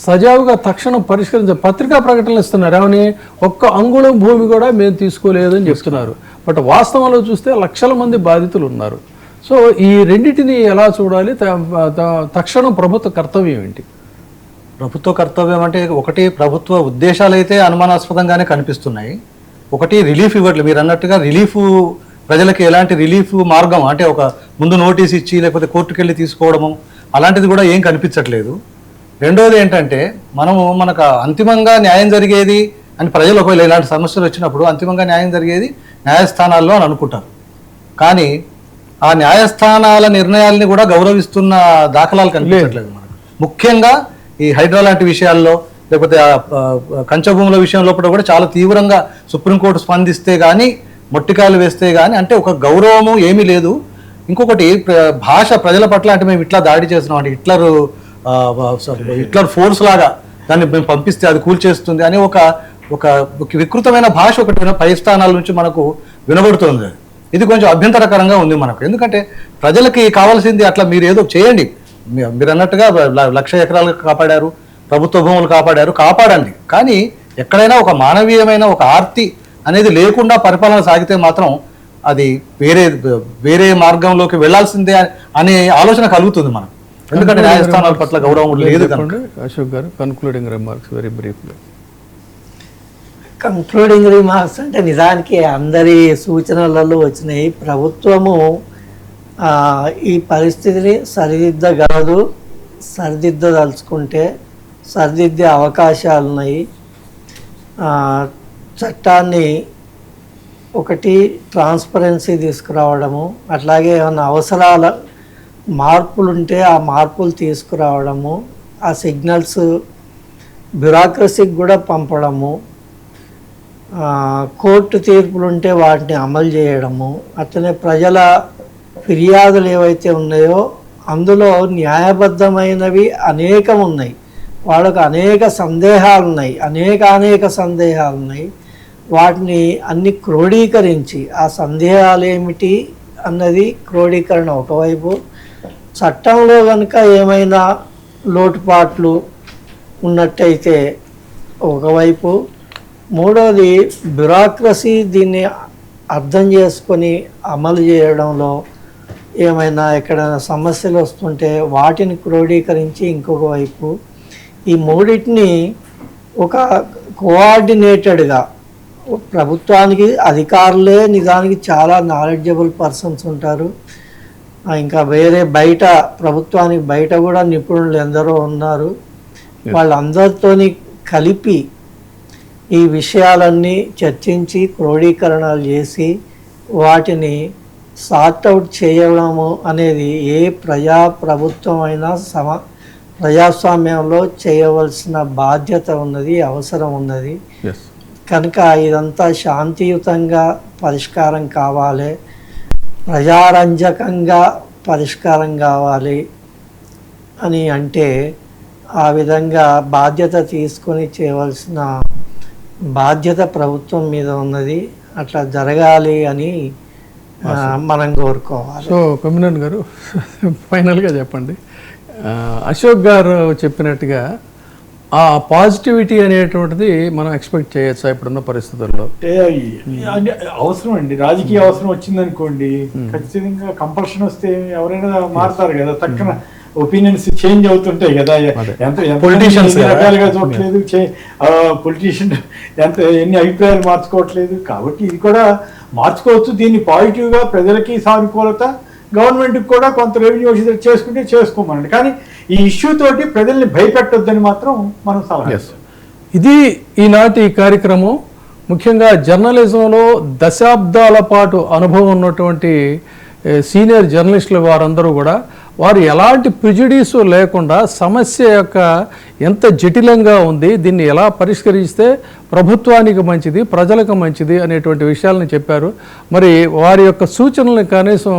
సజావుగా తక్షణం పత్రికా ప్రకటనలు ఇస్తున్నారు. ఏమని? ఒక్క అంగుళం భూమి కూడా మేము తీసుకోలేదని చెప్తున్నారు. బట్ వాస్తవంలో చూస్తే లక్షల మంది బాధితులు ఉన్నారు. సో ఈ రెండింటిని ఎలా చూడాలి? తక్షణం ప్రభుత్వ కర్తవ్యం ఏంటి? ప్రభుత్వ కర్తవ్యం అంటే ఒకటి, ప్రభుత్వ ఉద్దేశాలు అయితే అనుమానాస్పదంగానే కనిపిస్తున్నాయి. ఒకటి, రిలీఫ్ ఇవ్వట్లేదు. మీరు అన్నట్టుగా రిలీఫ్, ప్రజలకి ఎలాంటి రిలీఫ్ మార్గం అంటే ఒక ముందు నోటీస్ ఇచ్చి లేకపోతే కోర్టుకు వెళ్ళి తీసుకోవడము అలాంటిది కూడా ఏం కనిపించట్లేదు. రెండోది ఏంటంటే మనకు అంతిమంగా న్యాయం జరిగేది అని ప్రజలు ఒకవేళ ఇలాంటి సమస్యలు వచ్చినప్పుడు అంతిమంగా న్యాయం జరిగేది న్యాయస్థానాల్లో అని అనుకుంటారు. కానీ ఆ న్యాయస్థానాల నిర్ణయాలని కూడా గౌరవిస్తున్న దాఖలాలు కనిపించట్లేదు మనకు. ముఖ్యంగా ఈ హైడ్రా లాంటి విషయాల్లో లేకపోతే కంచె భూముల విషయంలో కూడా చాలా తీవ్రంగా సుప్రీంకోర్టు స్పందిస్తే కానీ, మొట్టికాయలు వేస్తే కానీ, అంటే ఒక గౌరవము ఏమీ లేదు. ఇంకొకటి, భాష ప్రజల పట్ల అంటే మేము ఇట్లా దాడి చేస్తున్నాం అంటే హిట్లర్ ఫోర్స్ లాగా దాన్ని మేము పంపిస్తే అది కూల్చేస్తుంది అని ఒక వికృతమైన భాష ఒకటి పై స్థానాల నుంచి మనకు వినబడుతుంది. ఇది కొంచెం అభ్యంతరకరంగా ఉంది మనకు. ఎందుకంటే ప్రజలకి కావాల్సింది అట్లా మీరు ఏదో చేయండి, మీరు అన్నట్టుగా 1,00,000 ఎకరాలు కాపాడారు, ప్రభుత్వ భూములు కాపాడండి. కానీ ఎక్కడైనా ఒక మానవీయమైన ఒక ఆర్తి అనేది లేకుండా పరిపాలన సాగితే మాత్రం అది వేరే మార్గంలోకి వెళ్లాల్సిందే అనే ఆలోచన కలుగుతుంది మనం. ఎందుకంటే న్యాయస్థానాల పట్ల గౌరవం లేదు. Ashok garu, concluding remarks very briefly. Concluding remarks అంటే నిజానికి అందరి సూచనలలో వచ్చినాయి. ప్రభుత్వము ఈ పరిస్థితిని సరిదిద్దగలదు, సరిదిద్దదలుచుకుంటే సరిదిద్దే అవకాశాలు ఉన్నాయి. చట్టాన్ని ఒకటి ట్రాన్స్పరెన్సీ తీసుకురావడము, అట్లాగే ఏమైనా అవసరాల మార్పులు ఉంటే ఆ మార్పులు తీసుకురావడము, ఆ సిగ్నల్స్ బ్యూరోక్రసీకి కూడా పంపడము, కోర్టు తీర్పులు ఉంటే వాటిని అమలు చేయడము, అట్లనే ప్రజల ఫిర్యాదులు ఏవైతే ఉన్నాయో అందులో న్యాయబద్ధమైనవి అనేకం ఉన్నాయి, వాళ్ళకు అనేక సందేహాలు ఉన్నాయి, అనేక సందేహాలు ఉన్నాయి. వాటిని అన్ని క్రోడీకరించి ఆ సందేహాలు ఏమిటి అన్నది క్రోడీకరణ ఒకవైపు, చట్టంలో కనుక ఏమైనా లోటుపాట్లు ఉన్నట్టయితే ఒకవైపు, మూడోది బ్యూరోక్రసీ దీన్ని అర్థం చేసుకొని అమలు చేయడంలో ఏమైనా ఎక్కడైనా సమస్యలు వస్తుంటే వాటిని క్రోడీకరించి ఇంకొక వైపు, ఈ మూడింటిని ఒక కోఆర్డినేటెడ్గా ప్రభుత్వానికి అధికారులే నిజానికి చాలా నాలెడ్జబుల్ పర్సన్స్ ఉంటారు, ఇంకా వేరే బయట ప్రభుత్వానికి బయట కూడా నిపుణులు ఎందరో ఉన్నారు, వాళ్ళందరితోని కలిపి ఈ విషయాలన్నీ చర్చించి క్రోడీకరణలు చేసి వాటిని సార్ట్అవుట్ చేయడము అనేది ఏ ప్రభుత్వం అయినా ప్రజాస్వామ్యంలో చేయవలసిన బాధ్యత ఉన్నది, అవసరం ఉన్నది. కనుక ఇదంతా శాంతియుతంగా పరిష్కారం కావాలి, ప్రజారంజకంగా పరిష్కారం కావాలి అని అంటే ఆ విధంగా బాధ్యత తీసుకొని చేయవలసిన బాధ్యత ప్రభుత్వం మీద ఉన్నది. అట్లా జరగాలి అని మనం కోరుకోవాలి. సో కొమ్మినేని గారు ఫైనల్గా చెప్పండి, అశోక్ గారు చెప్పినట్టుగా ఆ పాజిటివిటీ అనేటువంటిది మనం ఎక్స్పెక్ట్ చేయొచ్చా ఇప్పుడున్న పరిస్థితుల్లో? అంటే అవసరం అండి, రాజకీయ అవసరం వచ్చిందనుకోండి, ఖచ్చితంగా కంపల్షన్ వస్తే ఎవరైనా మారుతారు కదా, తక్కువ ఒపీనియన్స్ చేంజ్ అవుతుంటాయి కదా. ఎంత పొలిటీషియన్స్ రకాలుగా చూడట్లేదు, పొలిటీషియన్ ఎన్ని అభిప్రాయాలు మార్చుకోవట్లేదు. కాబట్టి ఇది కూడా మార్చుకోవచ్చు. దీన్ని పాజిటివ్గా ప్రజలకి సానుకూలత, గవర్నమెంట్కి కూడా కొంత రెవెన్యూ చేసుకుంటే చేసుకోమనండి. కానీ ఈ ఇష్యూ తోటి ప్రజల్ని భయపెట్టొద్దని మాత్రం మనం సలహా ఇస్తాం. ఇది ఈనాటి కార్యక్రమం. ముఖ్యంగా జర్నలిజంలో దశాబ్దాల పాటు అనుభవం ఉన్నటువంటి సీనియర్ జర్నలిస్టులు వారందరూ కూడా వారు ఎలాంటి ప్రిజుడీసు లేకుండా సమస్య యొక్క ఎంత జటిలంగా ఉంది, దీన్ని ఎలా పరిష్కరిస్తే ప్రభుత్వానికి మంచిది, ప్రజలకు మంచిది అనేటువంటి విషయాలను చెప్పారు. మరి వారి యొక్క సూచనలను కనీసం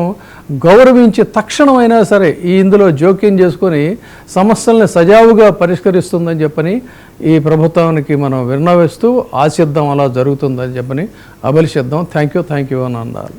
గౌరవించి తక్షణమైనా సరే ఇందులో జోక్యం చేసుకొని సమస్యల్ని సజావుగా పరిష్కరిస్తుందని చెప్పని ఈ ప్రభుత్వానికి మనం విన్నవిస్తూ ఆశిద్దాం అలా జరుగుతుందని చెప్పని అభిలషిద్దాం. థ్యాంక్ యూ అని అన్నారు.